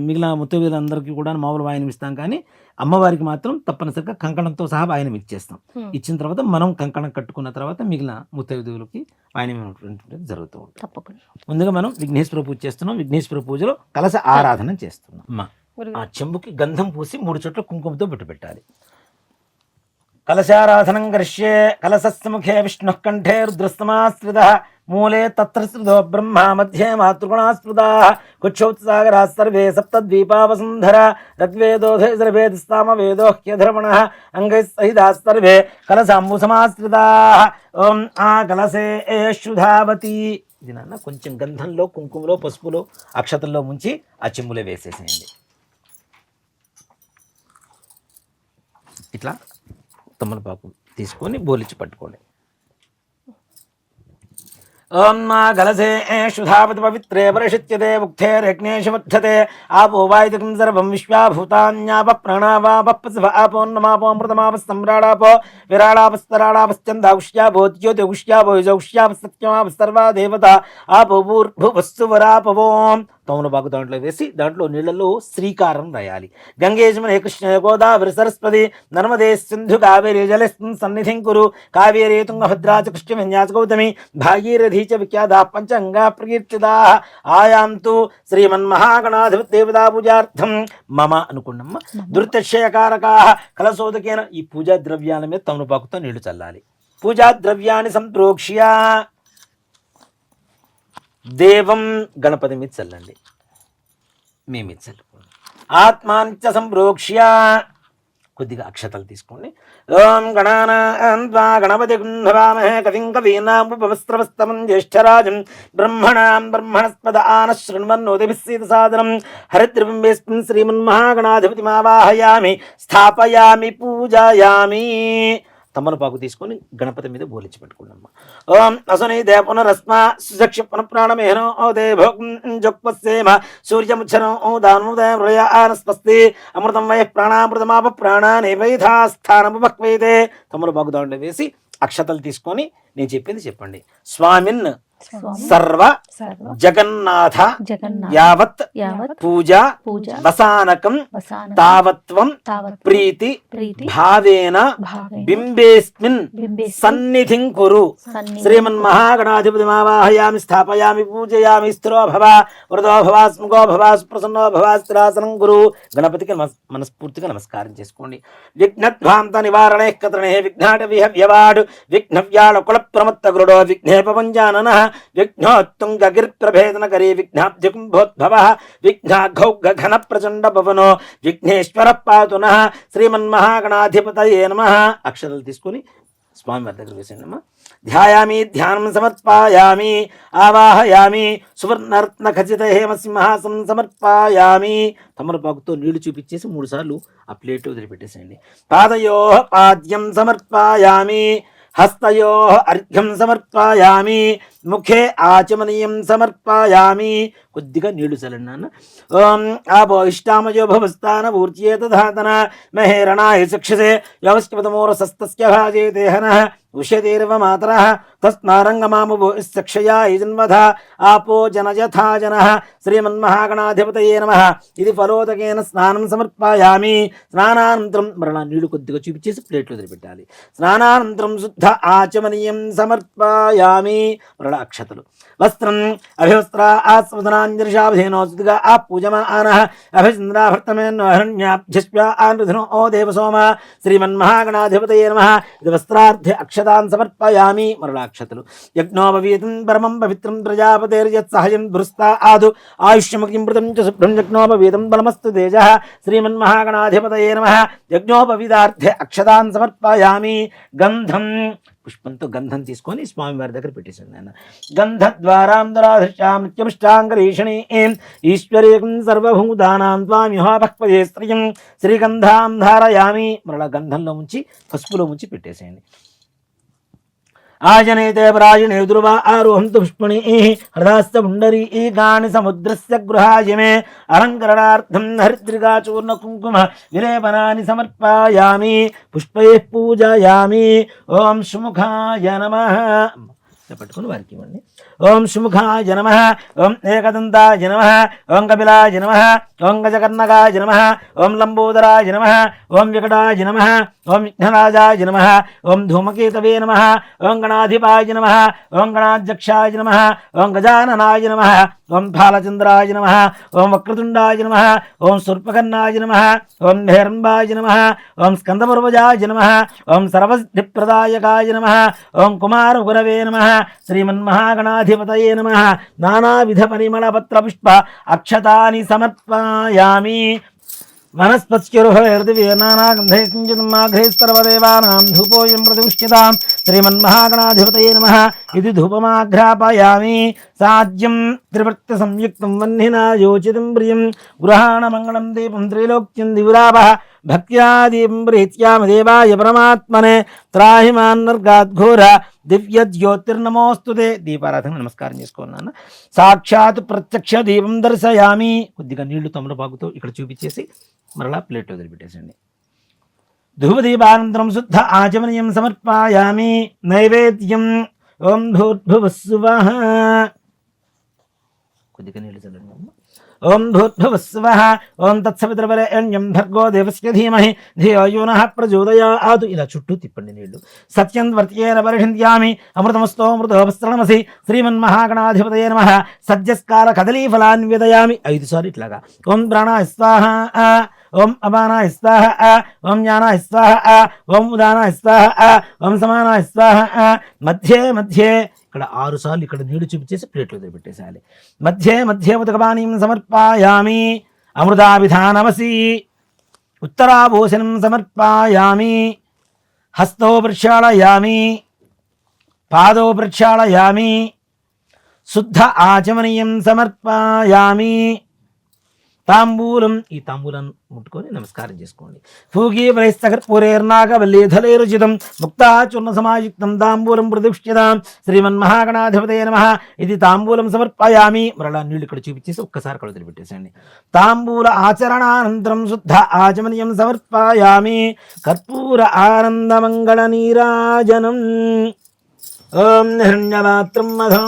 [SPEAKER 4] మిగిలిన ముత్తైదువులందరికీ కూడా మామూలు వాయనం ఇస్తాం, కానీ అమ్మవారికి మాత్రం తప్పనిసరిగా కంకణంతో సహా వాయనం ఇచ్చేస్తాం. ఇచ్చిన తర్వాత మనం కంకణం కట్టుకున్న తర్వాత మిగిలిన ముత్తైదువులకి వాయనం ఇవ్వడం జరుగుతూ ఉంటుంది. ముందుగా మనం విఘ్నేశ్వర పూజ చేస్తున్నాం. విఘ్నేశ్వర పూజలో కలశ ఆరాధన చేస్తున్నాం. ఆ చెంబుకి గంధం పూసి 3 చోట్ల కుంకుమతో బొట్టు పెట్టాలి. కలశారాధనం కరిష్యే కలశస్య ముఖే విష్ణుః కంఠే రుద్రస్తమాశ్రితః మూలే తత్రస్మృతో బ్రహ్మ మధ్యే మాతృగుణాస్మృతాః కుక్షౌత్సాగరాः సర్వే సప్తద్వీపావసుంధరా ఋగ్వేదోధే వేదోహ్యధర్మణః అంగైః సహితాः సర్వే కలశాంబు సమాశ్రితాః. ఓం ఆ కలశే శుధావతి. ఇది నాన్న కొంచెం గంధంలో కుంకుమలో పసుపులో అక్షతల్లో ముంచి ఆ చెంబులో వేసేసేయండి. ఇట్లా తమలపాకు తీసుకొని బోలిచ్చి పట్టుకోండి. ఓం నా గలసే శుధావతి పవిత్రే పరిషిత్యతే ముక్తేరగ్నేశమధ్యతే ఆపో వాయుకం సర్వం విశ్వాభూతాన్యాప ప్రణావాపస్వ ఆపోన్నమాపోమృతమాప సమ్రాడాపో విరాడాపస్తరాడాపశ్చందాగుష్యాపో జ్యోతిగుష్యాపో యజౌష్యాపసత్యమాప సర్వా దేవత ఆపో భూర్భువస్సు వరాపవోం. తమలపాకు దాంట్లో వేసి దాంట్లో నీళ్లలో శ్రీకారం రాయాలి. గంగేశమనే కృష్ణ గోదావరి సరస్వతి నర్మదే సింధు కావేరీ జలస్మిన్ సన్నిధిం కురు కావేరీ తుంగభద్రా చ కృష్ణ విన్యాస గౌతమి భాగీరథీ చ విఖ్యాతా పంచంగా ప్రకీర్తితా ఆయాంతు శ్రీమన్మహాగణాధిపతి దేవతా పూజార్థం మమ అనుకున్నమ్మ దుర్తక్షయకారకా కలశోదకేన. ఈ పూజా ద్రవ్యాల మీద తమలపాకుతో నీళ్లు చల్లాలి. పూజా ద్రవ్యాన్ని సంప్రోక్ష్య దేవం గణపతి మీద చల్లండి, మీ మీద చల్లుకోండి. ఆత్మాంచ సంప్రోక్ష్య కొద్దిగా అక్షతలు తీసుకోండి. ఓం గణానాం త్వా గణపతి కుంభవామహే కవిం కవీనాముపవస్త్రవస్తమం జ్యేష్ఠరాజం బ్రహ్మణాం బ్రహ్మణస్పద ఆనః శృణ్వన్నోతిభిः సీదసాదనం హరిద్రబింబేऽస్మిన్ శ్రీమన్మహాగణాధిపతిమావాహయామి స్థాపయామి పూజాయామి. తమలపాకు తీసుకొని గణపతి మీద బోలించి పెట్టుకున్నామ్మా. ఓం అసని దే పునరస్మా సుచక్ష పునఃప్రాణమేహనో ఓ దే భోక్సేమ సూర్యముచ్చరం ఓ దానముదయ హృదయ ఆనస్పస్తి అమృతం వయ ప్రాణామృతమాప ప్రాణాని వైధాస్థానముపక్వైతే. తమలపాకు దాంట్లో వేసి అక్షతలు తీసుకొని నేను చెప్పింది చెప్పండి. స్వామిన్ సర్వ జగన్నాథ యావత్ పూజ వసానకం తావత్వం ప్రీతి భావేన బింబేస్మిన్ సన్నిధిం కురు. శ్రీమన్మహాగణాధిపతిమావాహయామి స్థాపయామి పూజయామి. స్థిరో భవ వృదో భవ స్ముఖో భవ సుప్రసన్నో భవ స్థిరాసనం గురు. గణపతికి మనస్ఫూర్తిగా నమస్కారం చేసుకోండి. విఘ్నధ్వాంత నివారణే కత్రణే విఘ్నాట విహవ్యవాడు విఘ్నవ్యాళ కుల ప్రమత్త గురుడో విఘ్నేపంజానన విఘ్నోత్తుంగగిరిప్రభేదన కరీ విఘ్నాబ్ధికుంభోద్భవ విఘ్నాఘౌఘన ప్రచండ భవనో విఘ్నేశ్వర పాతు నః. శ్రీమన్మహాగణాధిపతయే నమః. అక్షరాలు తీసుకొని స్వామి వారి దగ్గర వేసానమ్మా. ధ్యాయామి ధ్యానం సమర్పయామి ఆవాహయామి సువర్ణరత్న ఖచ్చిత హేమసింహాసనం సమర్పయామి. తమలపాకుతో నీళ్లు చూపించేసి 3 సార్లు ఆ ప్లేట్ వదిలిపెట్టేసేయండి. పాదయో పాద్యం సమర్పయామి హస్తయో అర్ఘ్యం సమర్పయామి ముఖే ఆచమనీయం సమర్పయామి. కొద్దిగా నీళ్లు చల్లండి నాన్న. ఓం ఆపో ఇష్టామయో భవస్థాన ఊర్జేతధాతన మహేరణాయ చక్షసే యవస్కృతమూరసస్తస్య భాజేతేహనః ఉష్యతేర్వ మాతరః తస్మారంగమాముభో చక్షయా యజన్వధ ఆపో జనయథా జనః. శ్రీమన్మహాగణాధిపతయే నమః. ఇది ఫలోదకేన స్నానం సమర్పయామి. స్నానానంతరం మరలా నీళ్లు కొద్దిగా చూపించేసి ప్లేట్లు వదిలిపెట్టాలి. స్నానానంతరం శుద్ధ ఆచమనీయం సమర్పయామి. మరలా అక్షతలు. వస్త్రం అభివస్త్ర ఆస్వదనాంజలిషాభేనోగా ఆ పూజమానః అభిచంద్రాభర్తమేన్వహరణ్యాభ్యస్ప్యా ఆనృధనో ఓ దేవసోమ. శ్రీమన్మహాగణాధిపతయే నమః. ఇది వస్త్రార్థే అక్షతాన్ సమర్పయామి. మరలా అక్షతలు. యజ్ఞోపవీతం పరమం పవిత్రం ప్రజాపతేర్యత్ సహజం దురుస్తా ఆదు ఆయుష్యముఖిం మృతం చ శుభ్రం యజ్ఞోపవీతం బలమస్తు తేజః. శ్రీమన్మహాగణాధిపతయే నమః. యజ్ఞోపవీతార్థే అక్షతాన్ సమర్పయామి. గంధం పుష్పంతో గంధం తీసుకొని స్వామివారి దగ్గర పెట్టేశాను నేను. గంధద్వారాంతరాధృష్టాం నిత్యమిష్టాంగరీషణి ఈశ్వరీకం సర్వభూతానాం త్వామిహోపక్వయే స్త్రియం శ్రీగంధాం ధారయామి. మరలా గంధంలో ఉంచి పసుపులో ఉంచి పెట్టేసేయండి. ఆజనేతే పరాజనే ధ్రువ ఆరోహంతు పుష్పణి హృదాస్త పుండరీ ఈగాని సముద్రస్య గృహాయమే అలంకరణార్థం హరిద్రిగా చూర్ణ కుంకుమ విలేపనాని సమర్పయామి. పుష్పై పూజయామి. ఓం సుముఖాయ నమః. పట్టుకుని వారికి ఇవ్వండి. ఓం సుముఖాయ నమః. ఓం ఏకదంతాయ నమః. ఓం కపిలాయ నమః. ఓం గజకర్ణకాయ నమః. ఓం లంబోదరాయ నమః. ఓం వికటాయ నమః. ఓం విఘ్నరాజాయ నమః. ఓం ధూమకేతవే నమః. ఓం గణాధిపాయ నమః. ఓం గణాధ్యక్షాయ నమః. ఓం గజాననాయ నమః. ఓం బాలచంద్రాయ నమః. ఓం వక్రతుండాయ నమః. ఓం శూర్పకర్ణాయ నమః. ఓం భైరంబాయ నమః. ఓం స్కందపూర్వజాయ నమః. ఓం సర్వసిద్ధిప్రదాయకాయ నమః. ఓం కుమారగురవే నమః. శ్రీమన్మహాగణాధిపతయే నమః. నానావిధ పరిమళ పత్ర పుష్ప అక్షతాని సమర్పయామి. వనస్పత్యుర్హృదయనానాగంధైర్మాఘ్రైస్తర్వదేవానాం ధూపోయం ప్రతిష్ఠితాం. శ్రీమన్మహాగణాధిపతయే నమః. ఇది ధూపమాఘ్రాపయామి. సాధ్యం త్రివృత్త సంయుక్తం వహ్నినా యోచితం ప్రియం గృహాణ మంగళం దీపం త్రైలోక్యం దివిరావః భక్త్యా దీపం ప్రీత్యామ దేవాయ పరమాత్మనే త్రాహిమాన్నర్గాద్ఘోర దివ్య జ్యోతిర్నమోస్తుతే. దీపారాధన నమస్కారం చేసుకోన్నాను. సాక్షాత్ ప్రత్యక్ష దీపం దర్శయామి. కొద్దిగా నీళ్లు తమలపాకుతో ఇక్కడ చూపించేసి మరలా ప్లేట్ వదిలిపెట్టేసండి. ధూపదీపానంతరం శుద్ధ ఆచమనీయం సమర్పయామి. నైవేద్యం ఓం భూర్భువస్సువః. కొద్దిగా నీళ్లు చల్లండి. ఓం భూర్భువస్సువః. ఓం తత్సవితుర్వరేణ్యం భర్గో దేవస్య ధీమహి ధియో యో నః ప్రచోదయాత్. ఇలా చుట్టూ తిప్పండి నీళ్లు. సత్యం వర్త్యేన పరిషింత్యామి అమృతమస్తోమృతోపస్త్రణమసి. శ్రీమన్మహాగణాధిపతయే నమః. సజ్జస్కార కదలీఫలాన్ విదయామి. 5 సార్లు ఇట్లాగా. ఓం ప్రాణాయ స్వాహ. ఓం అపానాయ స్వాహ. ఓం జ్ఞానాయ స్వాహ. ఓం ఉదానాయ స్వాహ. ఓం సమానాయ స్వాహ. మధ్యే మధ్యే ఇక్కడ 6 సార్లు ఇక్కడ నీళ్లు చూపించేసి ప్లేట్లో పెట్టేసేయాలి. మధ్యే మధ్యే ఉదకపానీయం సమర్పయామి. అమృతాభిధానమసి. ఉత్తరాభూషణం సమర్పయామి. హస్తో ప్రక్షాళయామి. పాదో ప్రక్షాళయామి. శుద్ధ ఆచమనీయం సమర్పయామి. తాంబూలం, ఈ తాంబూలం ముట్టుకొని నమస్కారం చేసుకోండి. పూగీ వైస్తకర్పూరేర్నాగవల్లీధలేరుచితం ముక్తాచూర్ణ సమాయుక్తం తాంబూలం ప్రతిష్ఠితాం శ్రీమన్మహాగణాధిపతయే నమః. ఇది తాంబూలం సమర్పయామి. మరలా నీళ్ళు ఇక్కడ చూపించేసి ఒక్కసారి కళ్ళు వదిలిపెట్టేసండి. తాంబూల ఆచరణానంతరం శుద్ధ ఆచమనీయం సమర్పయామి. కర్పూర ఆనందమంగళ నీరాజనం. ఓం హిరణ్యపాత్రం మధో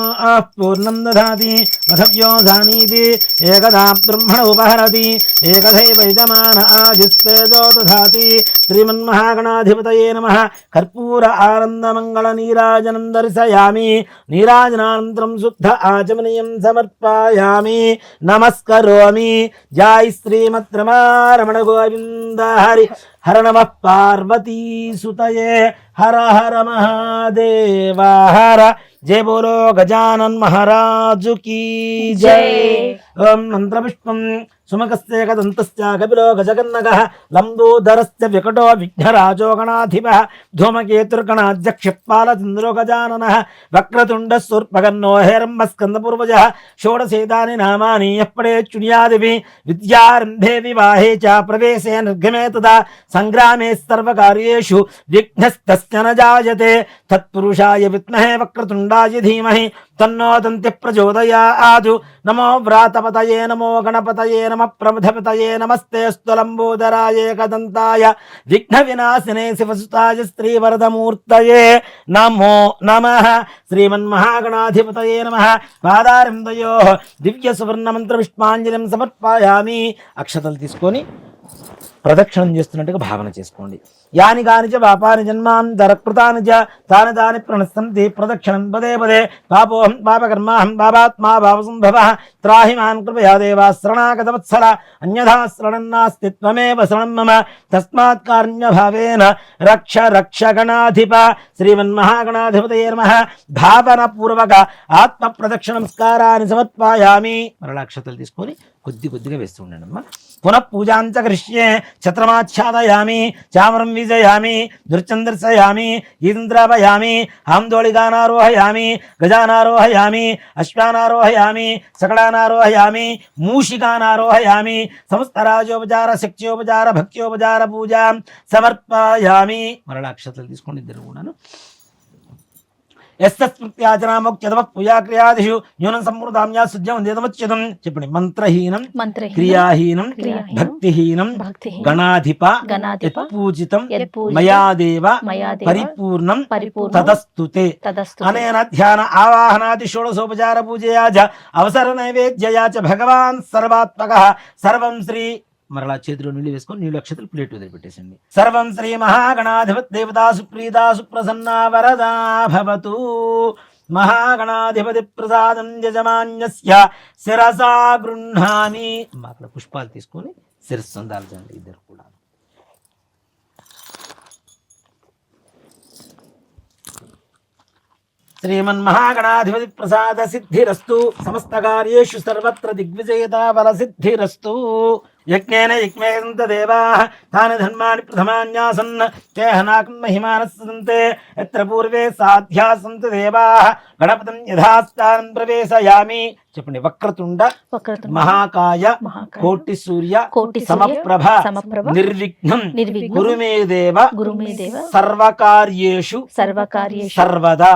[SPEAKER 4] పూర్ణం దధాతి మధవ్యో ధానీతి ఏకదా బ్రహ్మణ ఉపహరతి ఏకథైవ యజమాన ఆజిస్తేజో దధాతి శ్రీమన్మహాగణాధిపతయే నమః. కర్పూర ఆనందమంగళ నీరాజనం దర్శయామి. నీరాజనానంతరం శుద్ధ ఆచమనీయం సమర్పయామి. నమస్కరోమి. జై శ్రీమద్ రమారమణ గోవింద హరి హర నమః పార్వతీసుతయే హర హర మహాదేవ హర. జయ బోలో గజానన్ మహారాజు కీ జై. ఓం మంత్రపుష్పం సుమకస్య కదంతస్య కపిలో గజగన్నగః లంబోదరస్య వికటో విఘ్నరాజో గణాధిపః ధూమకేతుర్గణాధ్యక్షపాలచంద్రో గజాననః వక్రతుండ శూర్పకర్ణో హేరంబస్కందపూర్వజः షోడశేతాని నామాని యః పఠేత్ శృణుయాదిభిः విద్యారంభే వివాహే చ ప్రవేశే నిర్గమే తదా సంగ్రామే సర్వకార్యేషు విఘ్నస్తస్య న జాయతే. తత్పురుషాయ విద్మహే వక్రతుండాయ ధీమహి తన్నో దంతి ప్రచోదయాత్. నమో వ్రాతపతయే నమో గణపతయే నమః ప్రమథపతయే నమస్తేస్తు లంబోదరాయ ఏకదంతాయ విఘ్న వినాశినే శివసుతాయ శ్రీవరదమూర్తయే నమో నమః. శ్రీమన్మహాగణాధిపతయే నమః. పాదారంభయోః దివ్య సువర్ణ మంత్ర పుష్పాంజలిం సమర్పయామి. అక్షతలు తీసుకొని ప్రదక్షిణం చేస్తున్నట్టుగా భావన చేసుకోండి. యాని కాని చ పాపాని జన్మాంతరకృతాని చ తాని తాని ప్రణశ్యంతి ప్రదక్షిణం పదే పదే. పాపోహం పాపకర్మాహం పాపాత్మా భావసంభవః త్రాహి మాం కృపయా దేవా శరణాగతవత్సల అన్యథా శరణం నాస్తి త్వమేవ శరణం మమ తస్మాత్ కారుణ్యభావేన రక్ష రక్ష గణాధిప. శ్రీమన్మహాగణాధిపతయే నమః. భావన పూర్వక ఆత్మ ప్రదక్షిణ నమస్కారాన్ని సమర్పయామి. మరలా అక్షతలు తీసుకొని కొద్దిగా వేస్తూ ఉండండి అమ్మా. పునః పూజాంచ కరిష్యే ఛత్రమాచ్ఛాదయామి చామరం విజయామి దుర్చం దర్శయామి ఈంద్రాపయామి హాందోళిగానారోహయామి గజానారోహయామి అశ్వానారోహయామి సకలానారోహయామి మూషికానారోహయామి సమస్త రాజోపచార శక్త్యోపచార భక్త్యోపచార పూజా సమర్పయామి. మరలా అక్షతలు తీసుకోండి ఇద్దరు కూడాను. యస్మృత్యాచనామోక్త్యతమ పూజాక్రియాదిషు న్యూనం సంపూర్ణామ్యా శుద్ధ్యం దేదమచ్యుతం. చెప్పండి. మంత్రహీనం క్రియాహీనం భక్తిహీనం గణాధిప యత్పూజితం మయాదేవ పరిపూర్ణం తదస్తుతే. అనేన ధ్యాన ఆవాహనాది షోడశోపచార పూజయా చ అవసర నైవేద్యయా చ భగవాన్ సర్వాత్మకః సర్వం శ్రీ. మరలా చేతిలో నీళ్ళు వేసుకొని నీళ్ళు అక్షతలు ప్లేట్ వదిలిపెట్టేసండి. సర్వం శ్రీ మహాగణాధిపతి దేవతా సుప్రీతా సుప్రసన్నా వరదా భవతు. మహాగణాధిపతి ప్రసాదం యజమాన్యస్య శిరసా గృహ్ణామి. అక్కడ పుష్పాలు తీసుకొని శిరస్సు అందాల్చండి ఇద్దరు కూడా. శ్రీమన్మహాగణాధిపతి ప్రసాద సిద్ధిరస్తు. సమస్త కార్యేషు సర్వత్ర దిగ్విజయతా బల సిద్ధిరస్తు. యజ్ఞేన యజ్ఞేంత దేవాః తాని ధర్మాణి ప్రథమాన్యాసన్ చేహనాకం మహిమానస్సంతే యత్ర పూర్వే సాధ్యాసంత దేవాః గణపతిం యథాస్థానం ప్రవేశయామి. చెప్పండి. వక్రతుండ మహాకాయ కోటి సూర్య సమప్రభ నిర్విఘ్నం గురు మే దేవ సర్వకార్యేషు సర్వదా.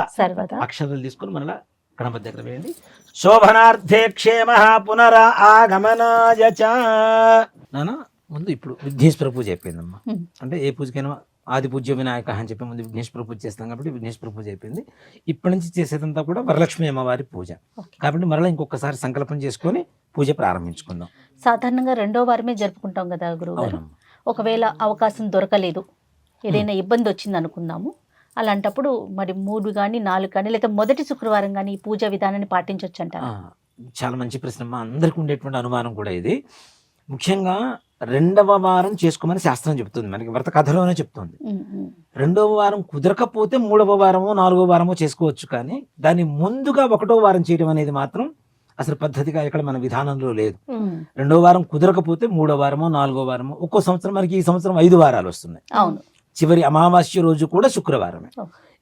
[SPEAKER 4] అక్షరాలు తీసుకుని మరలా గణపతి దగ్గర వేయండి. శోభనార్థే క్షేమ పునర ఆగమనాయ చ. నానా ముందు ఇప్పుడు విఘ్నేశ్వర పూజ అయిపోయిందమ్మా. అంటే ఏ పూజకైనా ఆది పూజ్య వినాయక అని చెప్పి ముందు విఘ్నేశ్వర పూజ చేస్తాం కాబట్టి విఘ్నేశ్వర పూజ అయిపోయింది. ఇప్పటి నుంచి చేసేదంతా కూడా వరలక్ష్మి అమ్మవారి పూజ కాబట్టి మరలా ఇంకొకసారి సంకల్పం చేసుకొని పూజ ప్రారంభించుకుందాం.
[SPEAKER 1] సాధారణంగా 2వ వారమే జరుపుకుంటాం కదా గురువుగారు. ఒకవేళ అవకాశం దొరకలేదు, ఏదైనా ఇబ్బంది వచ్చింది అనుకుందాము, అలాంటప్పుడు మరి 3 కానీ 4 కానీ లేదా మొదటి శుక్రవారం కానీ ఈ పూజా విధానాన్ని పాటించవచ్చు అంటారా?
[SPEAKER 4] చాలా మంచి ప్రశ్న అమ్మా. అందరికీ ఉండేటువంటి అనుమానం కూడా ఇది. ముఖ్యంగా 2వ వారం చేసుకోమని శాస్త్రం చెప్తుంది, మనకి వ్రత కథలోనే చెప్తుంది. 2వ వారం కుదరకపోతే 3వ వారమో 4వ వారమో చేసుకోవచ్చు, కానీ దాన్ని ముందుగా 1వ వారం చేయడం అనేది మాత్రం అసలు పద్ధతిగా ఇక్కడ మన విధానంలో లేదు. 2వ వారం కుదరకపోతే 3వ వారమో 4వ వారమో. ఒక్కో సంవత్సరం మనకి ఈ సంవత్సరం 5 వారాలు వస్తున్నాయి. చివరి అమావాస్య రోజు కూడా శుక్రవారమే.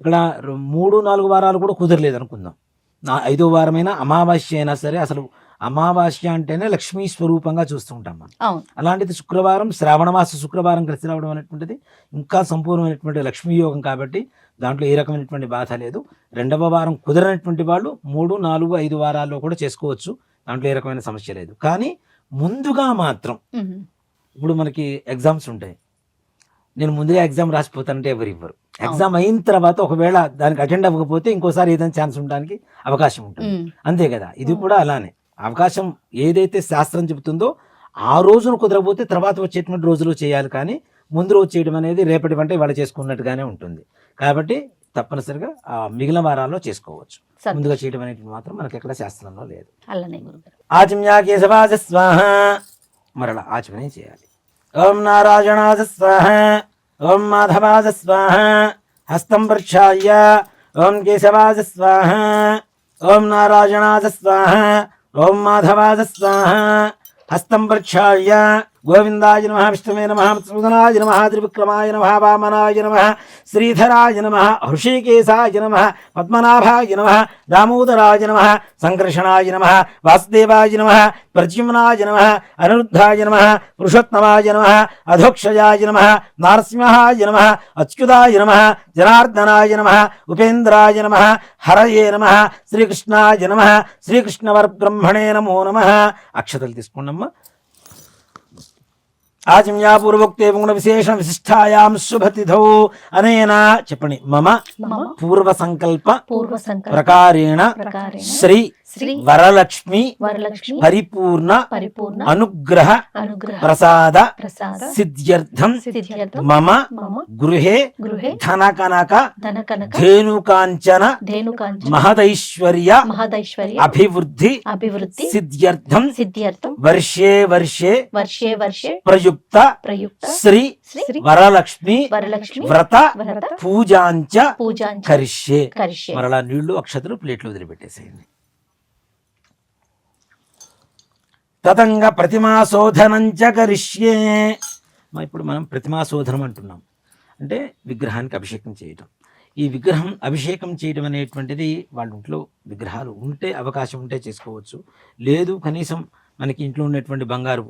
[SPEAKER 4] ఇక్కడ 3, 4 వారాలు కూడా కుదరలేదు అనుకుందాం. 5వ వారమైనా అమావాస్య అయినా సరే అసలు అమావాస్య అంటేనే లక్ష్మీ స్వరూపంగా చూస్తూ ఉంటాం మనం.
[SPEAKER 1] అవును.
[SPEAKER 4] అలాంటిది శుక్రవారం, శ్రావణ మాస శుక్రవారం కలిసి రావడం అనేటువంటిది ఇంకా సంపూర్ణమైనటువంటి లక్ష్మీ యోగం కాబట్టి దాంట్లో ఏ రకమైనటువంటి బాధ లేదు. రెండవ వారం కుదరనటువంటి వాళ్ళు 3, 4, 5 వారాల్లో కూడా చేసుకోవచ్చు, దాంట్లో ఏ రకమైన సమస్య లేదు. కానీ ముందుగా మాత్రం ఇప్పుడు మనకి ఎగ్జామ్స్ ఉంటాయి, నేను ముందుగా ఎగ్జామ్ రాసిపోతానంటే ఎవరు ఇవ్వరు. ఎగ్జామ్ అయిన తర్వాత ఒకవేళ దానికి అటెండ్ అవ్వకపోతే ఇంకోసారి ఏదైనా ఛాన్స్ ఉండడానికి అవకాశం ఉంటుంది, అంతే కదా. ఇది కూడా అలానే అవకాశం ఏదైతే శాస్త్రం చెబుతుందో ఆ రోజును కుదరకపోతే తర్వాత వచ్చేటువంటి రోజులు చేయాలి, కానీ ముందు రోజు చేయడం అనేది రేపటి వంట ఇవాళ చేసుకున్నట్టుగానే ఉంటుంది. కాబట్టి తప్పనిసరిగా ఆ మిగిలిన వారాల్లో చేసుకోవచ్చు. ముందుగా చేయడం అనేది మాత్రం మనకి ఎక్కడ శాస్త్రంలో లేదు.
[SPEAKER 1] అలానే గురుగారు.
[SPEAKER 4] ఆచమ్యా కేశవాజ స్వాహ, మరలా ఆచమనే చేయాలి. ఓం నారాయణాజ స్వాహ, ఓం మాధవాజ స్వాహ, హస్తం ప్రక్షాళ్య ఓం కేశవాజ స్వాహ, ఓం నారాయణాజ స్వాహ, ఓం మాధవాజ స్వాహ, హస్తం ప్రక్షాళ్య గోవిందాయ నమః, విష్ణువే నమః, మధుసూదనాయ నమః, త్రివిక్రమాయ నమః, వామనాయ నమః, శ్రీధరాయ నమః, హృషికేశాయ నమః, పద్మనాభాయ నమః, దామోదరాయ నమః, సంకర్షణాయ నమః, వాసుదేవాయ నమః, ప్రద్యుమ్నాయ నమః, అనిరుద్ధాయ నమః, పురుషోత్తమాయ నమః, అధోక్షయాయ నమః, నారసింహాయ నమః, అచ్యుతాయ నమః, జనార్దనాయ నమః, ఉపేంద్రాయ నమః, హరయే నమః, శ్రీకృష్ణాయ నమః, శ్రీకృష్ణవరబ్రహ్మణే నమో నమః. అక్షతలు తీసుకోండమ్మా. ఆచమ్యా పూర్వోక్తే గుణ విశేషణ విశిష్టాయాం శుభతిథౌ అనేన చెప్పండి. మమ పూర్వ సంకల్ప ప్రకారేణ శ్రీ వరలక్ష్మి పరిపూర్ణ అనుగ్రహ ప్రసాద సిద్ధ్యర్థం మమ గృహే ధనకనక ధేనుకాంచన మహదైశ్వర్య అభివృద్ధి సిద్ధ్యర్థం వర్షే వర్షే ప్రయుక్త శ్రీ వరలక్ష్మి వ్రత పూజాంచ కరిష్యే. మరలా నీళ్లు అక్షతలు ప్లేట్లు వదిలిపెట్టేసేయండి. తతంగ ప్రతిమాశోధనంచ కరిష్యే. ఇప్పుడు మనం ప్రతిమాశోధనం అంటున్నాం అంటే విగ్రహానికి అభిషేకం చేయటం. ఈ విగ్రహం అభిషేకం చేయడం అనేటువంటిది వాళ్ళ ఇంట్లో విగ్రహాలు ఉంటే అవకాశం ఉంటే చేసుకోవచ్చు, లేదు కనీసం మనకి ఇంట్లో ఉన్నటువంటి బంగారు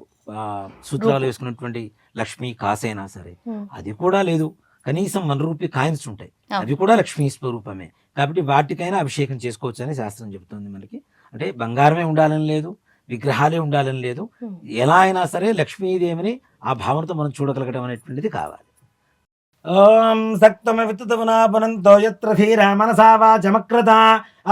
[SPEAKER 4] సూత్రాలు వేసుకున్నటువంటి లక్ష్మీ కాసైనా సరే, అది కూడా లేదు కనీసం 1 రూపీ కాయిన్స్ ఉంటాయి, అవి కూడా లక్ష్మీ స్వరూపమే. కాబట్టి వాటికైనా అభిషేకం చేసుకోవచ్చు అని శాస్త్రం చెబుతుంది మనకి. అంటే బంగారమే ఉండాలని లేదు, విగ్రహాలే ఉండాలని లేదు, ఎలా అయినా సరే లక్ష్మీదేవిని ఆ భావనతో మనం చూడగలగడం అనేటువంటిది కావాలి. ఓం సక్తమవితుతమునాపునంతో యత్ర ధీరా మనసా వాచమక్రత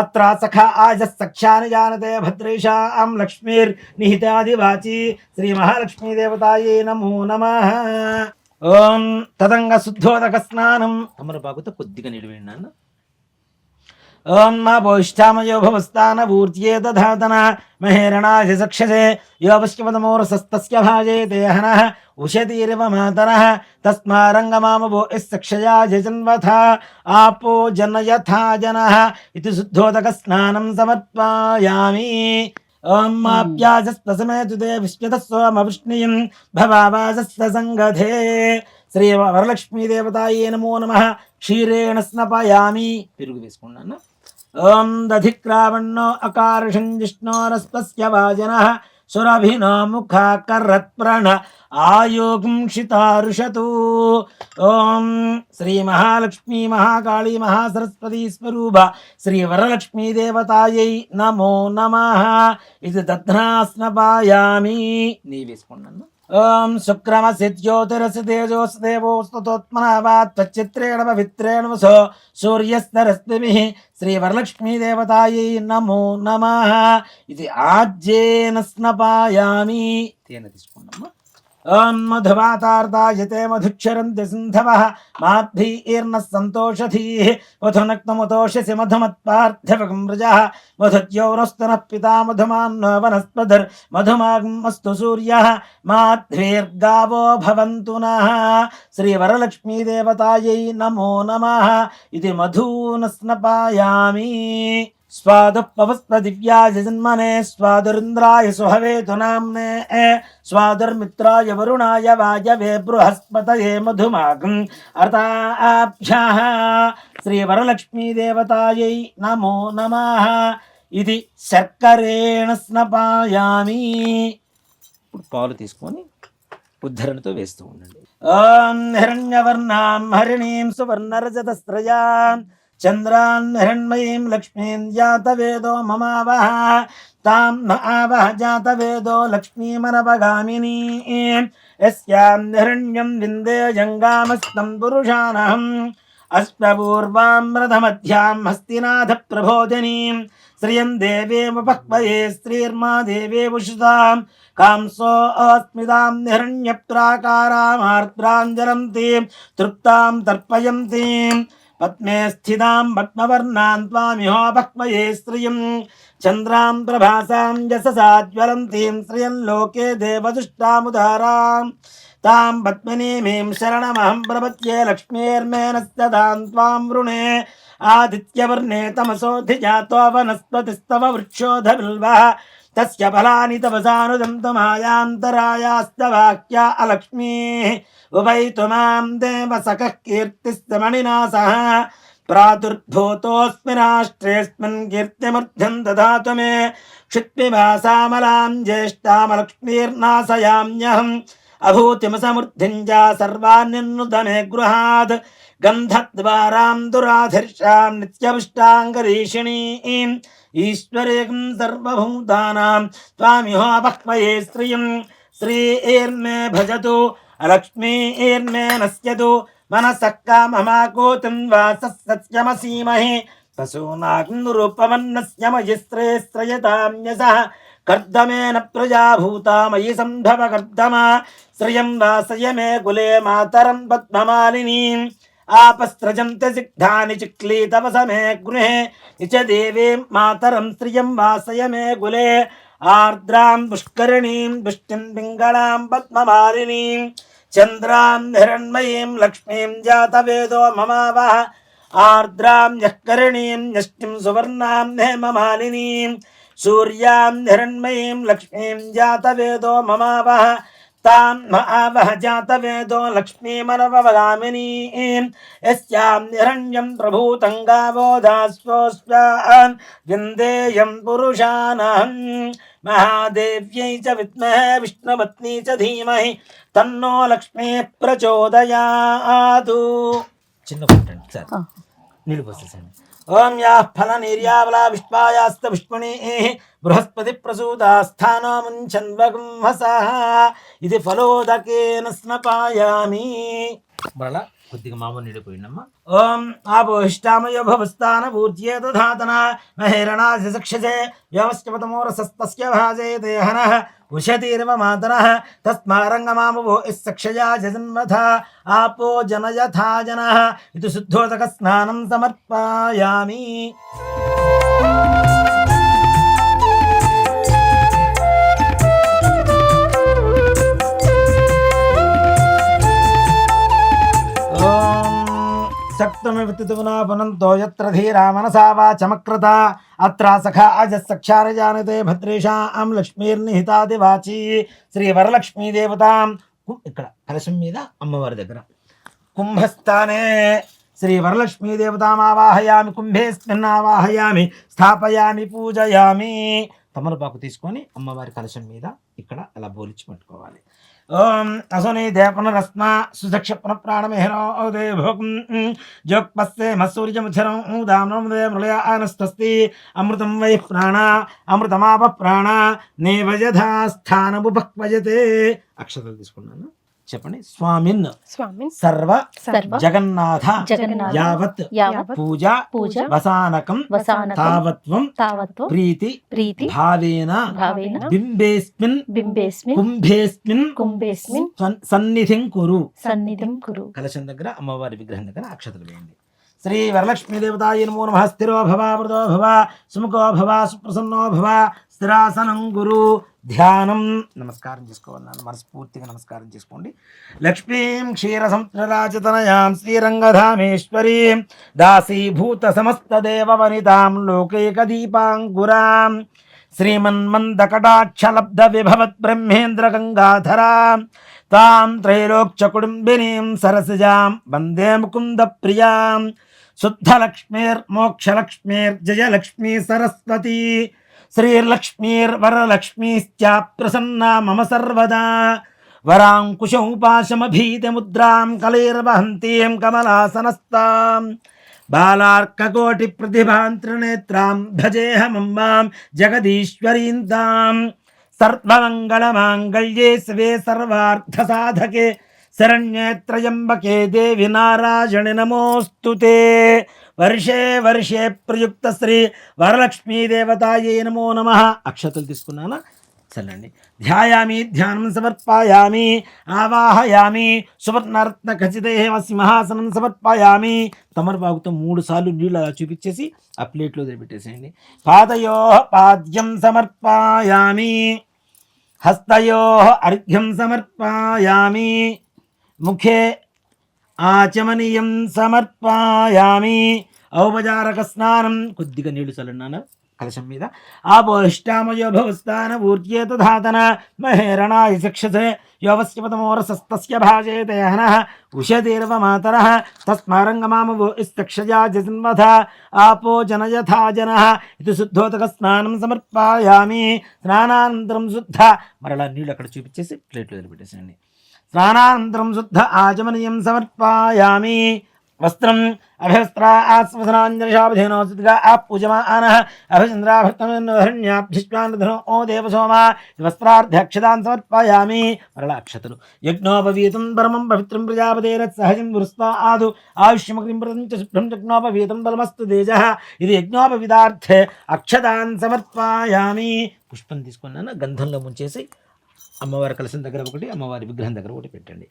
[SPEAKER 4] అత్ర సఖ ఆజస్సఖ్యాని జానతే భద్రేషాం లక్ష్మీర్ నిహితాదివాచి శ్రీ మహాలక్ష్మీదేవతాయే నమో నమః. ఓం తదంగ శుద్ధోదక స్నానం. తమలపాకుతో కొద్దిగా నిడివేయండి. ఓం మా భోష్టామయో భవస్థాన ఊర్ధ్యే దధాతన మహేరణాయ సక్షసే యోపశ్చపదమోరసస్తస్య భాజే దేహనః ఉషతీరివ మాతరః తస్మారంగమామభో ఇస్సక్షయా జన్వథ ఆపో జనయథా జనః ఇతి శుద్ధోదక స్నానం సమర్పయామి. ఓం మాప్యాజస్పసమేతుతే విశ్వతస్వమవృష్ణియం భవావాజస్త సంగధే. శ్రీ వరలక్ష్మీదేవతాయే నమో నమః. క్షీరేణ స్నపయామి. పెరుగు వేసుకున్నాను. ఓం దధిక్రావణో అకార్షం జిష్ణోరస్పస్య వాజనః సురభినో ముఖాకరత్ప్రణ ఆయోగుంషితారుషతు. ఓం శ్రీ మహాలక్ష్మీ మహాకాళీ మహాసరస్వతీ స్వరూప శ్రీ వరలక్ష్మీదేవతాయై నమో నమః. ఇది దధ్నా స్నపాయామి. నీ వేసుకున్నాను. ఓం శుక్రమసి జ్యోతిరసి తేజోస్తేవోస్తోత్మనావాత్ త్వచ్చిత్రేణ పవిత్రేణ వసో సూర్యస్తరస్తిభిః శ్రీ వరలక్ష్మీదేవతాయై నమో నమః. ఇది ఆజ్యేన స్నపాయామి. తేన తీసుకున్నాము. ఓం మధువాతార్దాయతే మధుక్షరంతి సింధవః మాద్భీర్నః సంతోషధీః మధునక్తముతోషసి మధుమత్పార్థివకం వ్రజः మధుద్యోరస్తునః పితా మధుమాన్నో వనస్పతిర్ మధుమాగ్మస్తు సూర్యः మాధ్వీర్గావో భవంతు నః. శ్రీ వరలక్ష్మీదేవతాయై నమో నమః. ఇది మధూన స్నపాయామి. స్వాదుపవస్పదివ్యాయ జన్మనే స్వాదురింద్రాయ సుహవేతు నామ్నే స్వాదుర్మిత్రాయ వరుణాయ వాయవే బృహస్పతయే మధుమాగం అర్తాభ్యః. శ్రీ వరలక్ష్మీదేవతాయై నమో నమః. ఇది శర్కరేణ స్నపాయామి. ఇప్పుడు పాలు తీసుకొని ఉద్ధరణతో వేస్తూ ఉండండి. ఓం హిరణ్యవర్ణాం హరిణీం సువర్ణరజతస్రయాం చంద్రాన్ హిరణ్మయీం లక్ష్మీం జాతవేదో మమావహ తాం మహావహ జాతవేదో లక్ష్మీమనవగామినీ యస్యాం హిరణ్యం విందేయంగామస్తం పురుషానహం అశ్వపూర్వాం రథమధ్యాం హస్తినాథ ప్రబోధినీం శ్రియం దేవేముపక్వయే స్త్రీర్మా దేవే ఉషుతాం కాంసో అస్మితాం హిరణ్యప్రాకారామార్ద్రాంజలంతీం తృప్తాం తర్పయంతీం పద్మే స్థితాం పద్మవర్ణాం త్వామిహోపక్వయే శ్రియం చంద్రాం ప్రభాసాం యశసాజ్వలంతీం శ్రియం లోకే దేవదుష్టాముదారాం తాం పద్మినీమీం శరణమహం ప్రపద్యే లక్ష్మీర్మేనస్తదాం త్వాం వృణే ఆదిత్యవర్ణే తమసోధిజాతో వనస్పతిస్తవ వృక్షోధబిల్వః తస్య ఫలాని తపసానుదంతమాయాంతరాయాస్తవాక్యా అలక్ష్మీః ఉపైతు మాం దేవసఖః కీర్తిస్తమణినా సహ ప్రాదుర్భూతోऽస్మి రాష్ట్రేऽస్మిన్ కీర్తిమూర్ధ్యం దదాతు మే క్షిత్పిబాసామలాం జ్యేష్ఠామలక్ష్మీర్నాశయామ్యహం అభూతిమసమృద్ధింజా సర్వాన్నిర్నుత మే గృహాత్ గంధద్వారాం దురాధర్షాం నిత్యవిష్టాంగరీషిణీం ఈశ్వరేకం సర్వభూతానాం త్వామిహోపక్వయే శ్రియం శ్రీర్మే భజతు అలక్ష్మీర్మే నశ్యతు మనసః కామమాకోతిం వాసస్సత్యమసీమహి పశూనాం రూపమన్నస్య మయి శ్రేయతామ్యసః కర్దమేన ప్రజాభూతా మయి సంభవ కర్దమా శ్రియం వాసయ మే కులే మాతరం పద్మమాలినీం ఆపస్త్రజంత సిగ్ధాని చిక్లీతవసమే గృహే నిచ దేవీం మాతరం శ్రియం వాసయ మే కులే ఆర్ద్రాం పుష్కరిణీం పుష్టిం పింగళాం పద్మమాలినీం చంద్రాం హిరణ్మయీం లక్ష్మీం జాతవేదో మమావహ ఆర్ద్రాం యఃకరిణీం యష్టిం సువర్ణాం హేమమాలినీం సూర్యాం హిరణ్మయీం లక్ష్మీం జాతవేదో మమావహ తాం మహావహ జాతవేదో లక్ష్మీమనవగామినీం యస్యాం హిరణ్యం ప్రభూతం గావో దాస్యోస్వాన్ విందేయం పురుషానహం మహాదేవ్యై చ విద్మహే విష్ణుపత్నీ చ ధీమహి తన్నో లక్ష్మీ ప్రచోదయాతు. చిన్న పుట్టండి సార్, నీళ్ళు పోసేసండి. ఓం యా ఫల నిర్యావలా విశ్వాయాస్త విష్ణుని బృహస్పతి ప్రసూతాస్థానో ముంచన్వగుంహసః ఇది ఫలోదకేన స్నపాయామి. మరలా కొద్దిగా మామూలు నిండిపోయిందమ్మా. ఓం ఆపోహిష్టామయ భవస్థాన పూజ్యే దధాతన మహేరణాసి సక్షసే వ్యవశ్చపతమోరసస్తస్య భాజే దేహనః ఉషతీర్వ మాతరః తస్మారంగమామవో ఇస్సక్షయా జన్మథ ఆపో జనయథా జనః ఇది శుద్ధోదక స్నానం సమర్పయామి. సక్తమివతితునాపునంతో యత్ర ధీరా మనసా వాచమక్రత అత్ర సఖా అజస్సక్షారజానతే భద్రేషాం లక్ష్మీర్నిహితాది వాచి. శ్రీ వరలక్ష్మీ దేవతాం ఇక్కడ కలశం మీద అమ్మవారి దగ్గర కుంభస్థానే శ్రీ వరలక్ష్మీ దేవతామావాహయామి కుంభేస్మిన్ ఆవాహయామి స్థాపయామి పూజయామి. తమలపాకు తీసుకొని అమ్మవారి కలశం మీద ఇక్కడ అలా బోలిచి పట్టుకోవాలి. ఓం అసుని దేవనరస్మ సుదక్ష ప్రాణమేహనో దేవోకం జోక్పస్సే మసూర్యముచ్చరం దామ్నోదే మృళయ ఆనస్తస్తి అమృతం వై ప్రాణ అమృతమాప ప్రాణ నేవజధా స్థానముపక్వజతే. అక్షతలు తీసుకున్నాను, చెప్పండి. స్వామిన్
[SPEAKER 2] స్వామిన్
[SPEAKER 4] సర్వ
[SPEAKER 1] సర్వ
[SPEAKER 4] జగన్నాథ
[SPEAKER 1] జగన్నాథ
[SPEAKER 4] యావత్
[SPEAKER 1] యావత్
[SPEAKER 4] పూజ
[SPEAKER 1] పూజ
[SPEAKER 4] వసానకం
[SPEAKER 1] వసానకం
[SPEAKER 4] తావత్వం
[SPEAKER 1] తావత్వం
[SPEAKER 4] ప్రీతి
[SPEAKER 1] ప్రీతి
[SPEAKER 4] భావేన
[SPEAKER 1] భావేన
[SPEAKER 4] బింబేస్మిన్
[SPEAKER 1] బింబేస్మిన్
[SPEAKER 4] కుంభేస్మిన్
[SPEAKER 1] కుంభేస్మిన్
[SPEAKER 4] సన్నిధిం కురు.
[SPEAKER 1] సన్నిధిం కురు.
[SPEAKER 4] కలశం దగ్గర అమ్మవారి విగ్రహం దగ్గర అక్షతలు వేయండి. శ్రీ వరలక్ష్మీ దేవతాయ నమో నమః. స్థిరో భవ వృదో భవ సుముఖో భవ సుప్రసన్నో భవ స్థిరాసనం గురు. ధ్యానం. నమస్కారం చేసుకోవాలి, మనస్ఫూర్తిగా నమస్కారం చేసుకోండి. లక్ష్మీం క్షీర సంరాజతనయాం శ్రీరంగధామేశ్వరీం దాసీభూత సమస్త దేవ వనితాం లోకైక దీపాంకురాం శ్రీమన్మందకటాక్షలబ్ధ విభవత్ బ్రహ్మేంద్ర గంగాధరాం తాం త్రైలోక్య కుటుంబినీం సరసిజాం వందే ముకుంద ప్రియాం శుద్ధలక్ష్మీర్మోక్షలక్ష్మీర్జయలక్ష్మీ సరస్వతి శ్రీర్లక్ష్మీర్వరలక్ష్మీశ్చ ప్రసన్నా మమ సర్వదా వరాంకుశముపాశమభీతముద్రాం కలైర్వహంతీం కమలాసనస్తాం బాలార్కకోటి ప్రతిభాం త్రినేత్రాం భజేహమమ్మాం జగదీశ్వరీం తాం సర్వమంగళమాంగళ్యే శివే సర్వార్థసాధకే శరణ్యే త్రయంబకే దేవి నారాయణి నమోస్తుతే. వర్షే వర్షే ప్రయుక్త శ్రీ వరలక్ష్మీ దేవతాయే నమో నమః. అక్షతలు తీసుకున్నానా చల్లండి. ధ్యాయామి ధ్యానం సమర్పయామి ఆవాహయామి సువర్ణరత్న ఖచ్చితే సింహాసనం సమర్పయామి. తమలపాకుతో 3 సార్లు నీళ్ళు అలా చూపించేసి ఆ ప్లేట్లో పెట్టేసేయండి. పాదయో పాద్యం సమర్పయామి హస్తయో అర్ఘ్యం సమర్పయామి ముఖే ఆచమనీయం సమర్పయామి. ఔపచారక స్నానం కొద్దిగా నీళ్లు చల్లన్నాన కలశం మీద. ఆపోహిష్టామయో భవస్థాన ఊర్జేత ధాతన మహేరణాయ శిక్షసే యోవస్యపతమోరసస్తస్య భాజేత యహనః ఉషతీర్వ మాతరః తస్మారంగమామవో ఇస్తక్షజా జన్మథ ఆపో జనయథా జనః. ఇది శుద్ధోదక స్నానం సమర్పయామి. స్నానానంతరం శుద్ధ మరలా నీళ్ళు అక్కడ చూపించేసి ప్లేట్లో వదిలిపెట్టేసేయండి. స్నానానంతరం శుద్ధ ఆచమనీయం సమర్పయామి. వస్త్రం అభివస్త్రాస్వసనాంజలిషాభిధేనోగా పూజమానః అభిచంద్రాభర్తనుహరణ్యాభ్యుష్మానధనో ఓ దేవసోమ వస్త్రార్థ్యక్షతాన్ సమర్పయామి. మరల అక్షతలు. యజ్ఞోపవీతం పరమం పవిత్రం ప్రజాపతేరత్ సహజం వృస్వాదు ఆయుష్యమగ్నిం ప్రదం చ శుభ్రం యజ్ఞోపవీతం బలమస్తు తేజః. ఇది యజ్ఞోపవీతార్థే అక్షతాన్ సమర్పయామి. పుష్పం తీసుకున్నాను గంధంలో ముంచేసి అమ్మవారి కలశం దగ్గర ఒకటి అమ్మవారి విగ్రహం దగ్గర ఒకటి పెట్టండి.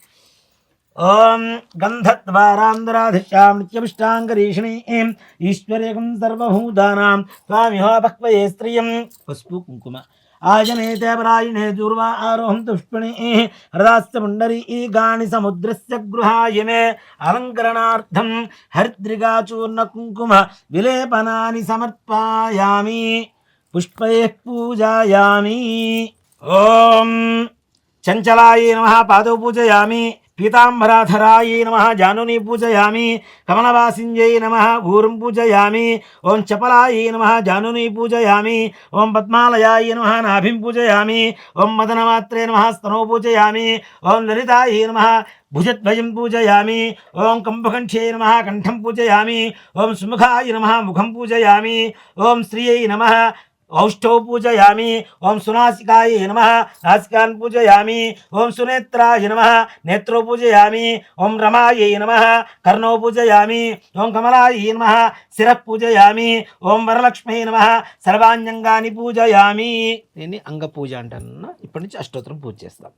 [SPEAKER 4] ఓం గంధద్వారాంధరాధిష్టాం నిత్యమిష్టాంగరీషిణీం ఈశ్వరేకం సర్వభూతానాం త్వామిహో భక్వయే స్త్రియం. పసుపు కుంకుమ. ఆజనేతే పరాయణే దూర్వా ఆరోహం పుష్పిణీ హృదాస్య పుండరీ గాని సముద్రస్య గృహాయ మే అలంకరణార్థం హరిద్రిగాచూర్ణ కుంకుమ విలేపనాని సమర్పయామి. పుష్పైః పూజయామి. ఓం చంచలాయ నమః పాదౌ పూజయామి. పీతాంబరాధరాయ నమః జానుని పూజయామి. కమలవాసిన్యై నమః ఊరుం పూజయామి. ఓం చపలాయ నమః జానుని పూజయామి. ఓం పద్మాలయాయ నమః నాభిం పూజయామి. ఓం మదనమాత్రే నమః స్తనో పూజయామి. ఓం లలితాయ నమః భుజద్వయం పూజయామి. ఓం కంభకంఠ్యై నమః కంఠం పూజయామి. ఓం సుముఖాయ నమః ముఖం పూజయామి. ఓం శ్రియై నమః औष्ठौ पूजयामि. ओं सुनासिकाय नमः नासिकान् पूजयामि. ओं सुनेत्राय नमः नेत्रो पूजयामि. ओं रमाय नमः कर्णौ पूजयामि. ओं कमलाय नमः शिरः पूजयामि. ओं वरलक्ष्मी नमः सर्वाण्यंगानि पूजयामि. దీన్ని అంగ పూజ అంటాను. ఇప్పటి నుంచి అష్టోత్తరం పూజ చేస్తాం.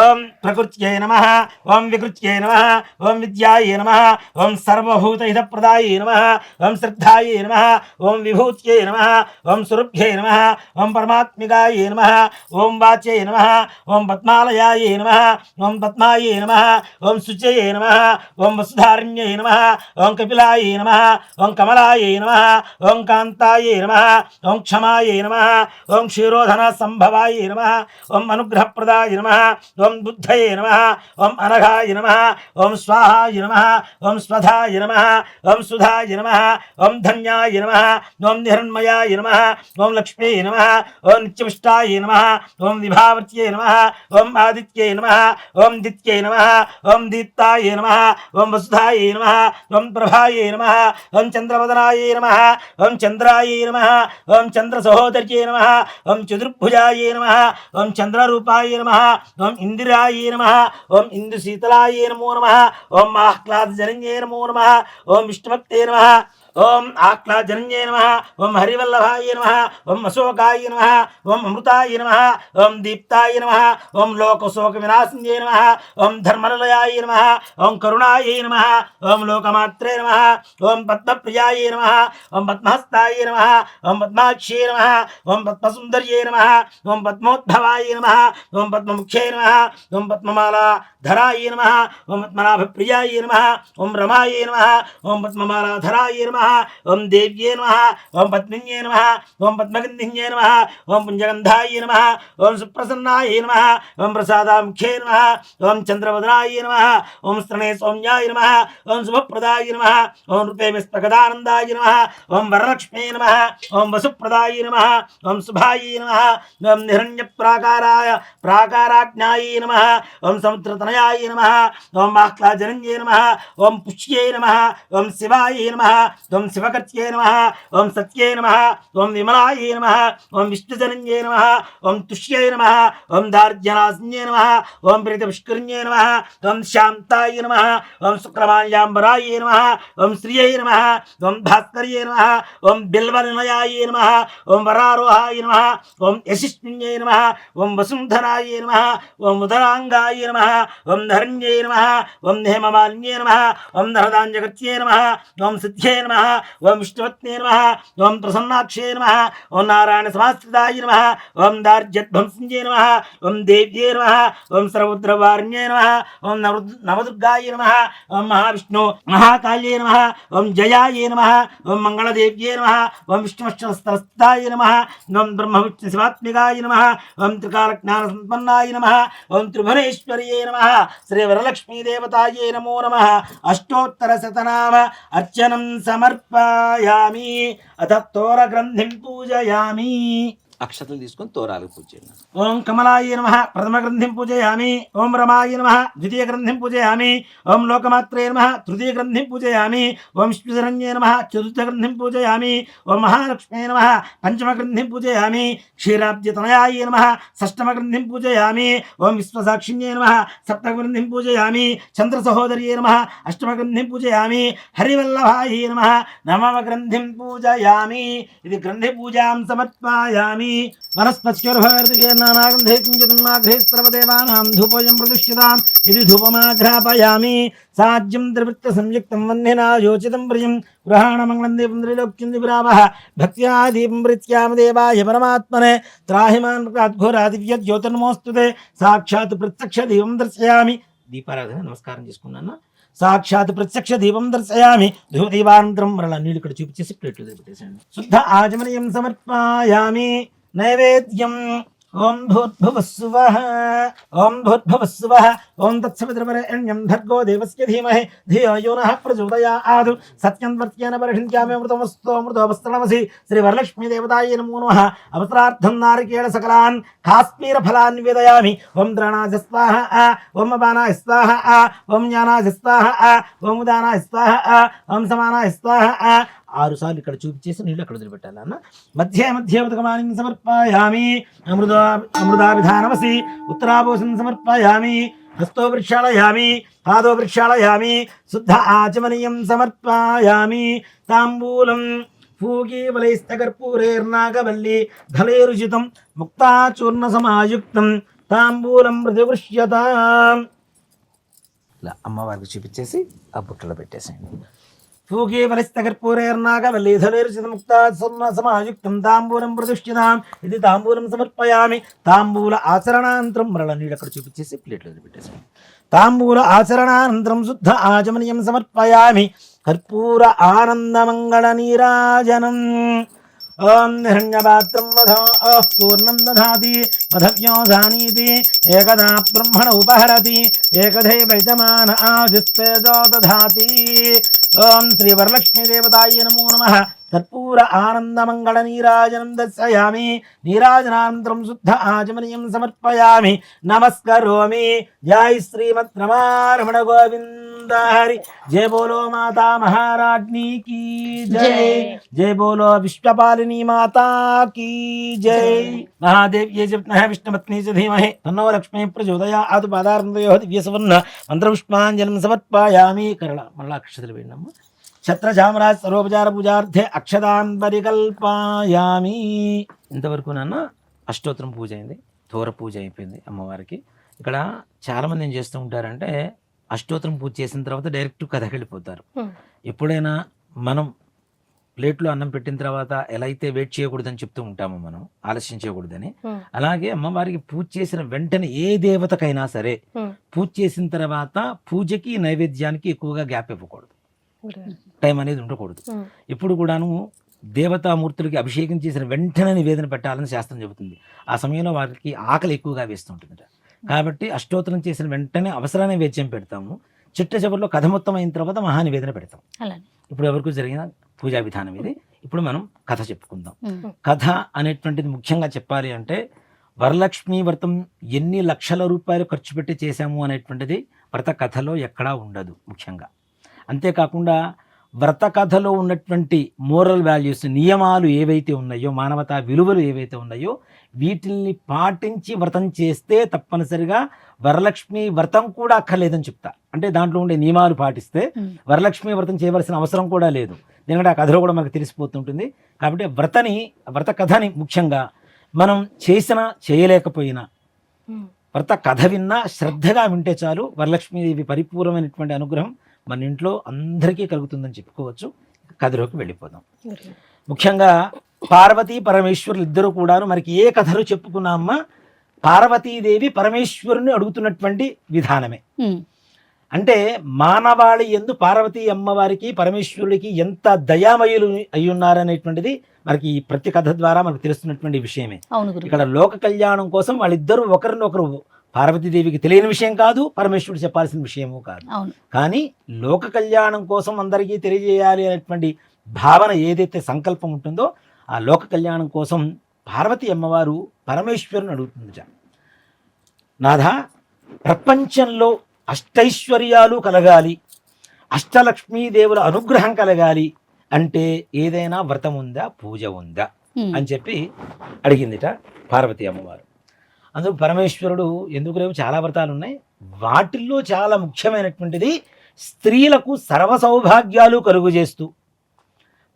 [SPEAKER 4] ఓం ప్రకృత్యై నమః. ఓం వికృత్యై నమః. ఓం విద్యాయ నమః. ఓం సర్వభూతహితప్రదాయ నమః. ఓం శ్రద్ధాయ నమః. ఓం విభూత్యై నమః. ఓం సురభ్యై నమః. ఓం పరమాత్మికాయ నమః. ఓం వాచ్యై నమః. ఓం పద్మాలయాయ నమః. ఓం పద్మాయ నమః. ఓం శుచయే నమః. ఓం వసుధారణ్యై నమః. ఓం కపిలాయ నమః. ఓం కమలాయ నమః. ఓం కాంతాయ నమః. ఓం క్షమాయ నమః. ఓం క్షీరోధన సంభవాయ నమః. ఓం అనుగ్రహప్రదాయ నమః. ఓం బుద్ధయే నమః. ఓం అనఘాయ నమః. ఓం స్వాహాయ నమః. ఓం స్వధాయ నమః. ఓం సుధాయ నమః. ఓం ధన్యాయ నమః. ఓం నిహన్మయాయ నమః. ఓం లక్ష్మీ నమః. ఓం నిత్యపుష్టాయ నమః. ఓం విభావర్త్యై నమః. ఓం ఆదిత్యై నమః. ఓం దిత్యై నమః. ఓం దీప్తాయ నమః. ఓం వసుధాయ నమః. ఓం ప్రభాయ నమః. ఓం చంద్రవదనాయ నమః. ఓం చంద్రాయ నమః. ఓం చంద్ర సహోదర్యై నమః. ఓం చతుర్భుజాయ నమః. ఓం చంద్రరూపాయ నమః. ఓం ఇందిరాయ నమః. ఓం ఇందుశీతలాయ నమో నమః. ఓం ఆహ్లాదజనన్యై నమో నమః. ఓం విష్ణుభక్తే నమః. ఓం ఆహ్లాదజనన్యై నమః. ఓం హరివల్లభాయ నమః. ఓం అశోకాయ నమః. ఓం అమృతాయ నమః. ఓం దీప్తాయ నమః. ఓం లోకశోక వినాశిన్యై నమః. ఓం ధర్మనిలయాయ నమః. ఓం కరుణాయ నమః. ఓం లోకమాత్రే నమః. ఓం పద్మప్రియాయ నమః. ఓం పద్మహస్తాయ నమః. ఓం పద్మాక్షే నమః. ఓం పద్మసుందర్యై నమః. ఓం పద్మోద్భవాయ నమః. ఓం పద్మముఖ్యై నమః. ఓం పద్మమాలా ధరాయ నమః. ఓం పద్మనాభప్రియాయ నమః. ఓం రమాయ నమః. ఓం పద్మమాలా ధరాయ నమః. ఓం దేవ్యే నమః ఓం పద్మిన్యే నమః ఓం పద్మగంధిన్యే నమః ఓం పుంజగంధాయ నమః ఓం సుప్రసన్నాయ నమః ఓం ప్రసాదాముఖ్యే నమః ఓం చంద్రవదనాయ నమః ఓం స్తనే సౌమ్యాయ నమః ఓం శుభప్రదాయ నమః ఓం నృతే విస్పగదానందాయ నమః ఓం వరలక్ష్మీ నమః ఓం వసుప్రదాయ నమః ఓం శుభాయ నమః ఓం హిరణ్యప్రాకారాయ ప్రాకారాజ్ఞాయ నమః ఓం సముద్రతనయాయ నమః ఓం ఆహ్లాదజనన్యే నమః ఓం పుష్యే నమః ఓం శివాయ నమః ఓం శివకర్త్యే నమః ఓం సత్యే నమః ఓం విమలాయ నమః ఓం విష్ణుజనన్యే నమః ఓం తుష్యే నమః ఓం దార్జనాస్న్యే నమః ఓం ప్రీతపుష్కరిణ్యే నమః ఓం శాంతాయ నమః ఓం శుక్రమాల్యాంబరాయ నమః ఓం శ్రియై నమః ఓం భాస్కర్యే నమః ఓం బిల్వనిలయాయ నమః ఓం వరారోహాయ నమః ఓం యశస్విన్యే నమః ఓం వసుంధరాయ నమః ఓం ఉదరాంగాయ నమః ఓం ధరణ్యే నమః ఓం హేమమాలిన్యే నమః ఓం నరదాంజగత్యే నమః ఓం సిద్ధ్యే నమః ఓం విష్ణువత్నే నమః ఓం ప్రసన్నాక్షే నమః ఓం నారాయణ సమాశ్రితాయ నమః ఓం దార్జధ్వంసంజే నమః ఓం దేవ్యే నమః ఓం సర్వద్రవార్ణ్యే నమః ఓం నవదుర్గాయ నమః ఓం మహావిష్ణు మహాకాళ్యే నమః ఓం జయాయ నమః ఓం మంగళదేవ్యే నమః ఓం విష్ణువక్షస్థాయ నమః ఓం బ్రహ్మవిష్ణు శివాత్మికాయ నమః ఓం త్రికాలజ్ఞాన సంపన్నాయ నమః ఓం త్రిభువనేశ్వర్యే నమః శ్రీ వరలక్ష్మీ దేవతాయే నమో నమః అష్టోత్తర శతనామ అర్చనం సమర్పయామి అత తోర గ్రంథిం పూజయామి. అక్షతలు తీసుకొని తోరాలు పూజ చేయండి. ఓం కమలాయ నమః ప్రథమ గ్రంథిం పూజయామి. ఓం రమాయ నమః ద్వితీయ గ్రంథిం పూజయామి. ఓం లోకమాత్రే నమః తృతీయ గ్రంథిం పూజయామి. ఓం విష్ణుశరణ్యే నమః చతుర్థ గ్రంథిం పూజయామి. ఓం మహాలక్ష్మీ నమః పంచమ గ్రంథిం పూజయామి. క్షీరాబ్జతనయాయ నమః షష్టమ గ్రంథిం పూజయామి. ఓం విశ్వసాక్షిణ్యే నమః సప్తమ గ్రంథిం పూజయామి. చంద్ర సహోదర్యే నమః అష్టమ గ్రంథిం పూజయామి. హరివల్లభాయ నమః నవమ గ్రంథిం పూజయామి. ఇది గ్రంథి పూజాం సమర్పయామి. వనస్పత్యుర్భర్తికేర్నానాగంధే కించిన్మాఘ్రే సర్వదేవానాం ధూపోయం ప్రతిష్ఠితాం ఇది ధూపమాఘ్రాపయామి. సాజ్యం త్రివృత్త సంయుక్తం వందినా యోచితం ప్రియం గృహాణమంగళం దీపం త్రిలోక్యం దివిరామః భక్త్యా దీపం ప్రీత్యామ దేవాయ పరమాత్మనే త్రాహిమాన్ ఘోరా దివ్య జ్యోతిర్నమోస్తుతే. సాక్షాత్ ప్రత్యక్ష దీపం దర్శయామి. దీపారాధన నమస్కారం చేసుకున్నాను. సాక్షాత్ ప్రత్యక్ష దీపం దర్శయామి. ధూదీపానంతరం మరలా నీళ్ళు ఇక్కడ చూపించేసి ప్లేట్లు పెట్టేసండి. శుద్ధ ఆచమనీయం సమర్పయామి. నైవేద్యం ఓం భూర్భువస్సువః ఓం భూర్భువస్సువః ఓం తత్సవితుర్వరేణ్యం భర్గో దేవస్య ధీమహి ధియో యో నః ప్రచోదయాత్. సత్యం వర్త్యేన పరిషించామి అమృతమస్తు అమృతోపస్తనమసి. శ్రీ వరలక్ష్మీ దేవతాయ నమో నమః. అవసరార్థం నారికేళ సకలాన్ కాశ్మీర ఫలాన్ నివేదయామి. ఓం ద్రాణాయ స్వాహ ఓం అపానాయ స్వాహ ఓం జ్ఞానాయ స్వాహ ఓం ఉదానాయ స్వాహ ఓం సమానాయ స్వాహ. 6 సార్లు ఇక్కడ చూపించేసి నీళ్ళు అక్కడ వదిలిపెట్టాలి అన్న. మధ్య మధ్య ఉదకమానం సమర్పయామి. అమృతాభిధానమసి. ఉత్తరాభూషణం సమర్పయామి. హస్తో వృక్షాళయామి. పాదో వృక్షాళయామి. శుద్ధ ఆచమనీయం సమర్పయామి. తాంబూలం పూగీవలైస్తకర్పూరేర్నాగవల్లి ధలేరుచితం ముక్తాచూర్ణ సమాయుక్తం తాంబూలం ప్రతివృష్యతాం. ఇలా అమ్మవారికి చూపించేసి ఆ బుట్టలో పెట్టేసేయండి. పూగీవలైస్తకర్పూరేర్నాగవల్లీధలేరుచితముక్తాచూర్ణ సమాయుక్తం తాంబూలం ప్రతిష్ఠితాం. ఇది తాంబూలం సమర్పయామి. తాంబూల ఆచరణానంతరం మరల నీళ్ళు అక్కడ చూపించేసి ప్లేట్లో పెట్టేసాను. తాంబూల ఆచరణానంతరం శుద్ధ ఆచమనీయం సమర్పయామి. కర్పూర ఆనందమంగళ నీరాజనం. ఓం హిరణ్యపాత్రం పూర్ణం దధాతి మధవ్యోధానీతి ఏకదా బ్రహ్మణ ఉపహరతి ఏకధైవ యజమాన ఆజుస్తేజో దధాతి. ఓం శ్రీ వరలక్ష్మీ దేవతాయ నమో నమః. కర్పూర ఆనందమంగళ నీరాజనం దర్శయామి. నీరాజనానంతరం శుద్ధ ఆచమనీయం సమర్పయామి. నమస్కరోమి. జై శ్రీమద్ రమారమణ గోవింద హరి. జయ బోలో మాతా మహారాజ్ఞీ కీ జై. జయ బోలో విశ్వపాలిని మాతా కీ జై. మహాదేవ్యే జప్నః విష్ణుపత్ని చ ధీమహి తన్నో లక్ష్మీ ప్రచోదయాత్. పాదార్ధయోః దివ్యసువర్ణ మంత్రపుష్పాంజలిం సమర్పయామి. కరళ మళ్ళా అక్షతలు వేయండి. ఛత్రచామరాజ్ సర్వోపచార పూజార్థే అక్షతాన్ పరికల్పయామి. ఇంతవరకు నాన్న అష్టోత్తరం పూజ అయింది. ధూర పూజ అయిపోయింది అమ్మవారికి. ఇక్కడ చాలామంది ఏం చేస్తూ ఉంటారంటే అష్టోత్తరం పూజ చేసిన తర్వాత డైరెక్ట్ కథకి వెళ్ళిపోతారు. ఎప్పుడైనా మనం ప్లేట్లో అన్నం పెట్టిన తర్వాత ఎలా అయితే వెయిట్ చేయకూడదని చెప్తూ ఉంటామో మనం ఆలస్యం చేయకూడదని, అలాగే అమ్మవారికి పూజ చేసిన వెంటనే ఏ దేవతకైనా సరే పూజ చేసిన తర్వాత పూజకి నైవేద్యానికి ఎక్కువగా గ్యాప్ ఇవ్వకూడదు. టైం అనేది ఉండకూడదు. ఎప్పుడు కూడాను దేవతామూర్తులకి అభిషేకం చేసిన వెంటనే నివేదన పెట్టాలని శాస్త్రం చెబుతుంది. ఆ సమయంలో వారికి ఆకలి ఎక్కువగా వేస్తుంటుందట. కాబట్టి అష్టోత్తరం చేసిన వెంటనే అవసరాన్ని నైవేద్యం పెడతాము. చిట్ట చివరిలో కథ మొత్తం అయిన తర్వాత మహానివేదన పెడతాం. ఇప్పుడు ఎవరికి జరిగిన పూజా విధానం ఇది. ఇప్పుడు మనం కథ చెప్పుకుందాం. కథ అనేటువంటిది ముఖ్యంగా చెప్పాలి అంటే వరలక్ష్మి వ్రతం ఎన్ని లక్షల రూపాయలు ఖర్చు పెట్టి చేశాము అనేటువంటిది వ్రత కథలో ఎక్కడా ఉండదు ముఖ్యంగా. అంతేకాకుండా వ్రత కథలో ఉన్నటువంటి మోరల్ వాల్యూస్, నియమాలు ఏవైతే ఉన్నాయో, మానవతా విలువలు ఏవైతే ఉన్నాయో వీటిల్ని పాటించి వ్రతం చేస్తే తప్పనిసరిగా వరలక్ష్మి వ్రతం కూడా అక్కర్లేదని చెప్తా. అంటే దాంట్లో ఉండే నియమాలు పాటిస్తే వరలక్ష్మి వ్రతం చేయవలసిన అవసరం కూడా లేదు. ఎందుకంటే ఆ కథలో కూడా మనకు తెలిసిపోతుంటుంది. కాబట్టి వ్రత కథని ముఖ్యంగా మనం చేసినా చేయలేకపోయినా వ్రత కథ విన్నా శ్రద్ధగా వింటే చాలు వరలక్ష్మీదేవి పరిపూర్ణమైనటువంటి అనుగ్రహం మన ఇంట్లో అందరికీ కలుగుతుందని చెప్పుకోవచ్చు. కథలోకి వెళ్ళిపోదాం. ముఖ్యంగా పార్వతీ పరమేశ్వరులు ఇద్దరు కూడాను మనకి ఏ కథలు చెప్పుకున్నామా పార్వతీదేవి పరమేశ్వరుని అడుగుతున్నటువంటి విధానమే. అంటే మానవాళి యందు పార్వతీ అమ్మవారికి పరమేశ్వరుడికి ఎంత దయామయులు అయి ఉన్నారనేటువంటిది మనకి ఈ ప్రతి కథ ద్వారా మనకు తెలుస్తున్నటువంటి విషయమే. ఇక్కడ లోక కళ్యాణం కోసం వాళ్ళిద్దరూ ఒకరినొకరు పార్వతీదేవికి తెలియని విషయం కాదు, పరమేశ్వరుడు చెప్పాల్సిన విషయము కాదు. కానీ లోక కళ్యాణం కోసం అందరికీ తెలియజేయాలి అనేటువంటి భావన ఏదైతే సంకల్పం ఉంటుందో ఆ లోక కళ్యాణం కోసం పార్వతీ అమ్మవారు పరమేశ్వరుని అడుగుతుంది. నాథ, ప్రపంచంలో అష్టైశ్వర్యాలు కలగాలి, అష్టలక్ష్మీదేవుల అనుగ్రహం కలగాలి అంటే ఏదైనా వ్రతం ఉందా, పూజ ఉందా అని చెప్పి అడిగిందిట పార్వతీ అమ్మవారు. అందుకు పరమేశ్వరుడు ఎందుకు లేవు, చాలా వ్రతాలు ఉన్నాయి. వాటిల్లో చాలా ముఖ్యమైనటువంటిది స్త్రీలకు సర్వ సౌభాగ్యాలు కలుగు చేస్తూ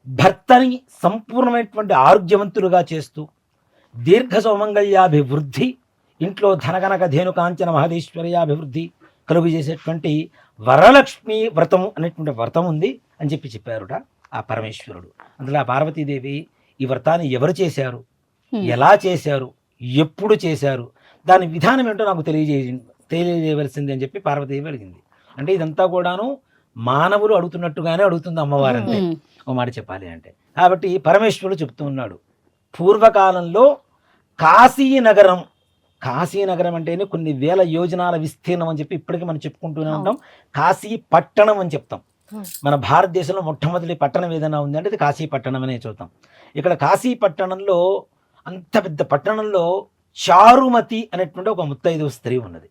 [SPEAKER 4] భర్తని సంపూర్ణమైనటువంటి ఆరోగ్యవంతులుగా చేస్తూ దీర్ఘ సౌమంగళ్యాభివృద్ధి, ఇంట్లో ధనగనక ధేనుకాంచన మహదేశ్వర్యాభివృద్ధి కలుగు చేసేటువంటి వరలక్ష్మి వ్రతము అనేటువంటి వ్రతం ఉంది అని చెప్పారుట ఆ పరమేశ్వరుడు. అందులో ఆ పార్వతీదేవి ఈ వ్రతాన్ని ఎవరు చేశారు, ఎలా చేశారు, ఎప్పుడు చేశారు, దాని విధానం ఏంటో నాకు తెలియజేయవలసింది అని చెప్పి పార్వతీదేవి అడిగింది. అంటే ఇదంతా కూడాను మానవులు అడుగుతున్నట్టుగానే అడుగుతుంది అమ్మవారంటే ఓ మాట చెప్పాలి అంటే. కాబట్టి పరమేశ్వరుడు చెప్తూ ఉన్నాడు, పూర్వకాలంలో కాశీనగరం అంటేనే కొన్ని వేల యోజనాల విస్తీర్ణం అని చెప్పి ఇప్పటికీ మనం చెప్పుకుంటూనే ఉంటాం. కాశీ పట్టణం అని చెప్తాం. మన భారతదేశంలో మొట్టమొదటి పట్టణం ఏదైనా ఉందంటే అది కాశీ పట్టణం అనే చూద్దాం. ఇక్కడ కాశీ పట్టణంలో, అంత పెద్ద పట్టణంలో చారుమతి అనేటువంటి ఒక ముత్తైదు స్త్రీ ఉన్నది.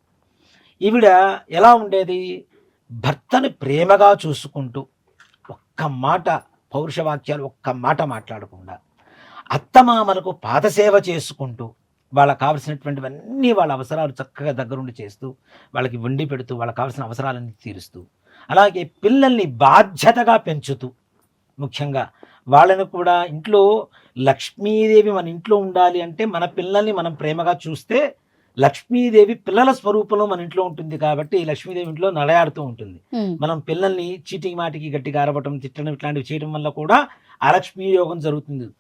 [SPEAKER 4] ఈవిడ ఎలా ఉండేది, భర్తని ప్రేమగా చూసుకుంటూ ఒక్క మాట పౌరుషవాక్యాలు ఒక్క మాట మాట్లాడకుండా అత్తమామలకు పాదసేవ చేసుకుంటూ వాళ్ళకి కావలసినటువంటివన్నీ వాళ్ళ అవసరాలు చక్కగా దగ్గరుండి చేస్తూ వాళ్ళకి వండి పెడుతూ వాళ్ళకి కావాల్సిన అవసరాలన్నీ తీరుస్తూ, అలాగే పిల్లల్ని బాధ్యతగా పెంచుతూ, ముఖ్యంగా వాళ్ళని కూడా ఇంట్లో లక్ష్మీదేవి మన ఇంట్లో ఉండాలి అంటే మన పిల్లల్ని మనం ప్రేమగా చూస్తే లక్ష్మీదేవి పిల్లల స్వరూపంలో మన ఇంట్లో ఉంటుంది. కాబట్టి లక్ష్మీదేవి ఇంట్లో నడయాడుతూ ఉంటుంది. మనం పిల్లల్ని చీటికి మాటికి గట్టిగా అరవటం, తిట్టడం ఇట్లాంటివి చేయడం వల్ల కూడా అలక్ష్మీ యోగం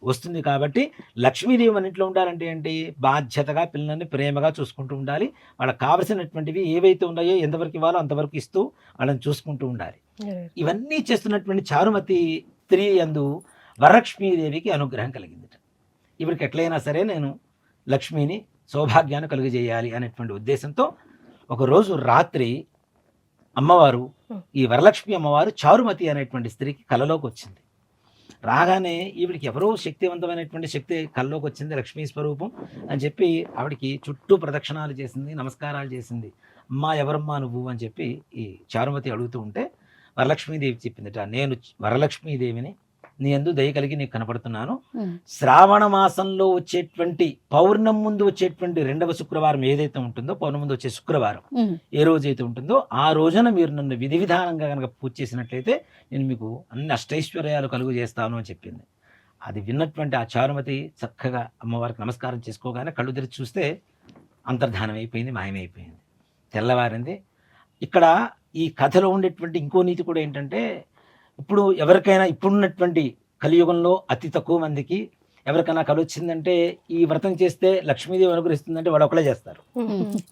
[SPEAKER 4] వస్తుంది. కాబట్టి లక్ష్మీదేవి మన ఇంట్లో ఉండాలంటే ఏంటి, బాధ్యతగా పిల్లల్ని ప్రేమగా చూసుకుంటూ ఉండాలి. వాళ్ళకి కావలసినటువంటివి ఏవైతే ఉన్నాయో ఎంతవరకు ఇవ్వాలో అంతవరకు ఇస్తూ వాళ్ళని చూసుకుంటూ ఉండాలి. ఇవన్నీ చేస్తున్నటువంటి చారుమతి స్త్రీ యందు వరలక్ష్మీదేవికి అనుగ్రహం కలిగింది. ఇవిడికి ఎట్లయినా సరే నేను లక్ష్మిని సౌభాగ్యాన్ని కలుగజేయాలి అనేటువంటి ఉద్దేశంతో ఒకరోజు రాత్రి అమ్మవారు, ఈ వరలక్ష్మి అమ్మవారు చారుమతి అనేటువంటి స్త్రీకి కలలోకి వచ్చింది. రాగానే ఈవిడికి ఎవరో శక్తివంతమైనటువంటి శక్తి కల్లోకి వచ్చింది, లక్ష్మీ స్వరూపం అని చెప్పి ఆవిడికి చుట్టూ ప్రదక్షిణాలు చేసింది, నమస్కారాలు చేసింది. అమ్మా ఎవరమ్మా నువ్వు అని చెప్పి ఈ చారుమతి అడుగుతూ ఉంటే వరలక్ష్మీదేవి చెప్పిందిట, నేను వరలక్ష్మీదేవిని, నీ యందు దయ కలిగి నీకు కనపడుతున్నాను. శ్రావణ మాసంలో వచ్చేటువంటి పౌర్ణం ముందు వచ్చేటువంటి 2వ శుక్రవారం ఏదైతే ఉంటుందో, పౌర్ణం ముందు వచ్చే శుక్రవారం ఏ రోజైతే ఉంటుందో ఆ రోజున మీరు నన్ను విధి విధానంగా కనుక పూజ చేసినట్లయితే నేను మీకు అన్ని అష్టైశ్వర్యాలు కలుగు చేస్తాను అని చెప్పింది. అది విన్నటువంటి ఆ చారుమతి చక్కగా అమ్మవారికి నమస్కారం చేసుకోగానే కళ్ళు తెరిచి చూస్తే అంతర్ధానం అయిపోయింది, మాయమైపోయింది, తెల్లవారింది. ఇక్కడ ఈ కథలో ఉండేటువంటి ఇంకో నీతి కూడా ఏంటంటే, ఇప్పుడు ఎవరికైనా ఇప్పుడున్నటువంటి కలియుగంలో అతి తక్కువ మందికి ఎవరికైనా కళ వచ్చిందంటే ఈ వ్రతం చేస్తే లక్ష్మీదేవి అనుగ్రహిస్తుందంటే వాడు ఒకళ్ళే చేస్తారు.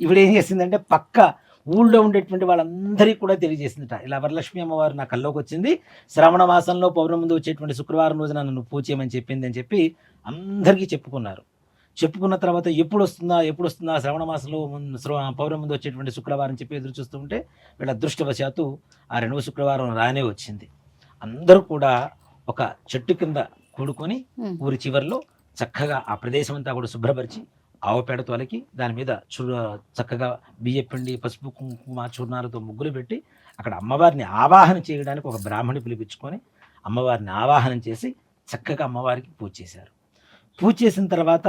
[SPEAKER 4] ఇప్పుడు ఏం చేసిందంటే పక్క ఊళ్ళో ఉండేటువంటి వాళ్ళందరికీ కూడా తెలియజేసిందట, ఇలా వరలక్ష్మి అమ్మవారు నా కల్లోకి వచ్చింది, శ్రావణ మాసంలో పౌర్ణమి ముందు వచ్చేటువంటి శుక్రవారం రోజున నన్ను పూజ చేయమని చెప్పింది అని చెప్పి అందరికీ చెప్పుకున్నారు. చెప్పుకున్న తర్వాత ఎప్పుడు వస్తుందా శ్రవణ మాసంలో పౌర్ణమి ముందు వచ్చేటువంటి శుక్రవారం చెప్పి ఎదురు చూస్తూ ఉంటే వీళ్ళ అదృష్టవశాత్తు ఆ 2వ శుక్రవారం రానే వచ్చింది. అందరూ కూడా ఒక చెట్టు కింద కూడుకొని ఊరి చివరిలో చక్కగా ఆ ప్రదేశం అంతా కూడా శుభ్రపరిచి ఆవు పేడ తొలకి దాని మీద చక్కగా బియ్యపిండి, పసుపు, కుంకుమ, చూర్ణాలతో ముగ్గులు పెట్టి అక్కడ అమ్మవారిని ఆవాహన చేయడానికి ఒక బ్రాహ్మణి పిలిపించుకొని అమ్మవారిని ఆవాహనం చేసి చక్కగా అమ్మవారికి పూజ చేశారు. పూజ చేసిన తర్వాత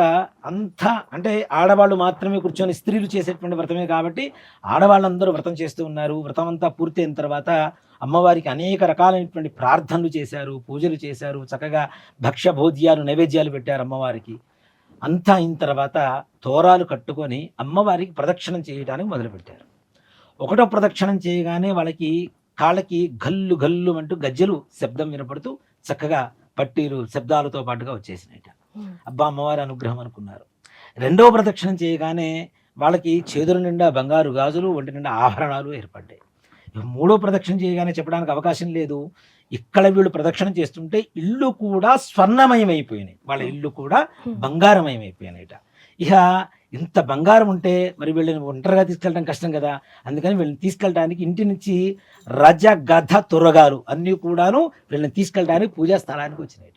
[SPEAKER 4] అంతా అంటే ఆడవాళ్ళు మాత్రమే కూర్చొని స్త్రీలు చేసేటువంటి వ్రతమే కాబట్టి ఆడవాళ్ళందరూ వ్రతం చేస్తూ ఉన్నారు. వ్రతం అంతా పూర్తి అయిన తర్వాత అమ్మవారికి అనేక రకాలైనటువంటి ప్రార్థనలు చేశారు, పూజలు చేశారు, చక్కగా భక్ష్య భోజ్యాలు నైవేద్యాలు పెట్టారు అమ్మవారికి. అంతా అయిన తర్వాత తోరాలు కట్టుకొని అమ్మవారికి ప్రదక్షిణం చేయడానికి మొదలుపెట్టారు. 1వ ప్రదక్షిణం చేయగానే వాళ్ళకి కాళ్ళకి గల్లు గల్లు అంటూ గజ్జలు శబ్దం వినపడుతూ చక్కగా పట్టీలు శబ్దాలతో పాటుగా వచ్చేసినాయిట. అబ్బా అమ్మవారి అనుగ్రహం అనుకున్నారు. 2వ ప్రదక్షిణం చేయగానే వాళ్ళకి చేతుల నిండా బంగారు గాజులు, ఒంటి నిండా ఆభరణాలు ఏర్పడ్డాయి. 3వ ప్రదక్షిణం చేయగానే చెప్పడానికి అవకాశం లేదు. ఇక్కడ వీళ్ళు ప్రదక్షిణం చేస్తుంటే ఇల్లు కూడా స్వర్ణమయమైపోయినాయి, వాళ్ళ ఇల్లు కూడా బంగారమయమైపోయినాయిట. ఇక ఇంత బంగారం ఉంటే మరి వీళ్ళని ఒంటరిగా తీసుకెళ్ళడం కష్టం కదా, అందుకని వీళ్ళని తీసుకెళ్ళడానికి ఇంటి నుంచి రజ గధ తురగాలు అన్నీ కూడాను వీళ్ళని తీసుకెళ్ళడానికి పూజా స్థలానికి వచ్చినాయిట.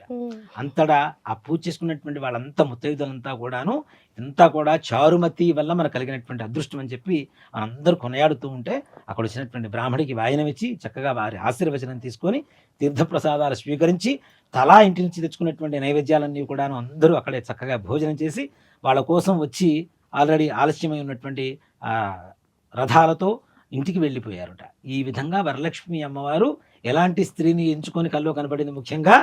[SPEAKER 4] అంతటా ఆ పూజ చేసుకున్నటువంటి వాళ్ళంతా ముత్తైదులంతా కూడాను ఇంతా కూడా చారుమతి వల్ల మనకు కలిగినటువంటి అదృష్టం అని చెప్పి అందరూ కొనయాడుతూ ఉంటే అక్కడ వచ్చినటువంటి బ్రాహ్మడికి వాయనం ఇచ్చి చక్కగా వారి ఆశీర్వచనం తీసుకొని తీర్థప్రసాదాలు స్వీకరించి తలా ఇంటి నుంచి తెచ్చుకున్నటువంటి నైవేద్యాలన్నీ కూడాను అందరూ అక్కడే చక్కగా భోజనం చేసి వాళ్ళ కోసం వచ్చి ఆల్రెడీ ఆలస్యమై ఉన్నటువంటి రథాలతో ఇంటికి వెళ్ళిపోయారుట. ఈ విధంగా వరలక్ష్మి అమ్మవారు ఎలాంటి స్త్రీని ఎంచుకొని కల్లో కనబడింది, ముఖ్యంగా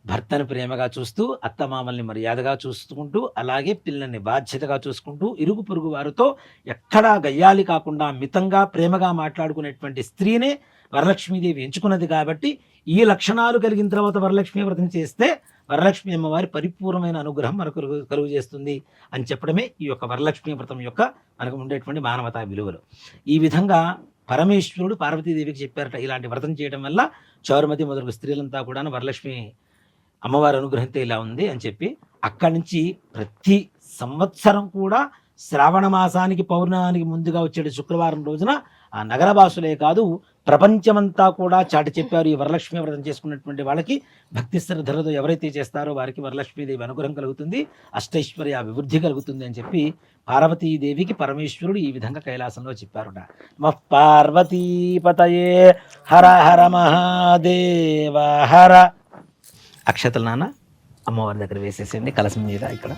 [SPEAKER 4] భర్తను ప్రేమగా చూస్తూ, అత్తమామల్ని మర్యాదగా చూసుకుంటూ, అలాగే పిల్లల్ని బాధ్యతగా చూసుకుంటూ, ఇరుగు పొరుగు వారితో ఎక్కడా గయ్యాలి కాకుండా మితంగా ప్రేమగా మాట్లాడుకునేటువంటి స్త్రీనే వరలక్ష్మీదేవి ఎంచుకున్నది. కాబట్టి ఈ లక్షణాలు కలిగిన తర్వాత వరలక్ష్మి వ్రతం చేస్తే వరలక్ష్మి అమ్మవారి పరిపూర్ణమైన అనుగ్రహం మనకు కలుగు చేస్తుంది అని చెప్పడమే ఈ యొక్క వరలక్ష్మి వ్రతం యొక్క మనకు ఉండేటువంటి మానవతా విలువలు. ఈ విధంగా పరమేశ్వరుడు పార్వతీదేవికి చెప్పారట, ఇలాంటి వ్రతం చేయడం వల్ల చారుమతి మొదలగు స్త్రీలంతా కూడా వరలక్ష్మి అమ్మవారి అనుగ్రహంతో ఇలా ఉంది అని చెప్పి అక్కడి నుంచి ప్రతి సంవత్సరం కూడా శ్రావణ మాసానికి పౌర్ణమానికి ముందుగా వచ్చే శుక్రవారం రోజున ఆ నగరవాసులే కాదు ప్రపంచమంతా కూడా చాటి చెప్పారు, ఈ వరలక్ష్మి వ్రతం చేసుకున్నటువంటి వాళ్ళకి భక్తి శ్రద్ధలతో ఎవరైతే చేస్తారో వారికి వరలక్ష్మీదేవి అనుగ్రహం కలుగుతుంది, అష్టైశ్వర్య అభివృద్ధి కలుగుతుంది అని చెప్పి పార్వతీదేవికి పరమేశ్వరుడు ఈ విధంగా కైలాసంలో చెప్పారుట. మః పార్వతీపతయే హర హర మహాదేవ హర. అక్షతలు నాన్న అమ్మవారి దగ్గర వేసేసేయండి కలసం మీద. ఇక్కడ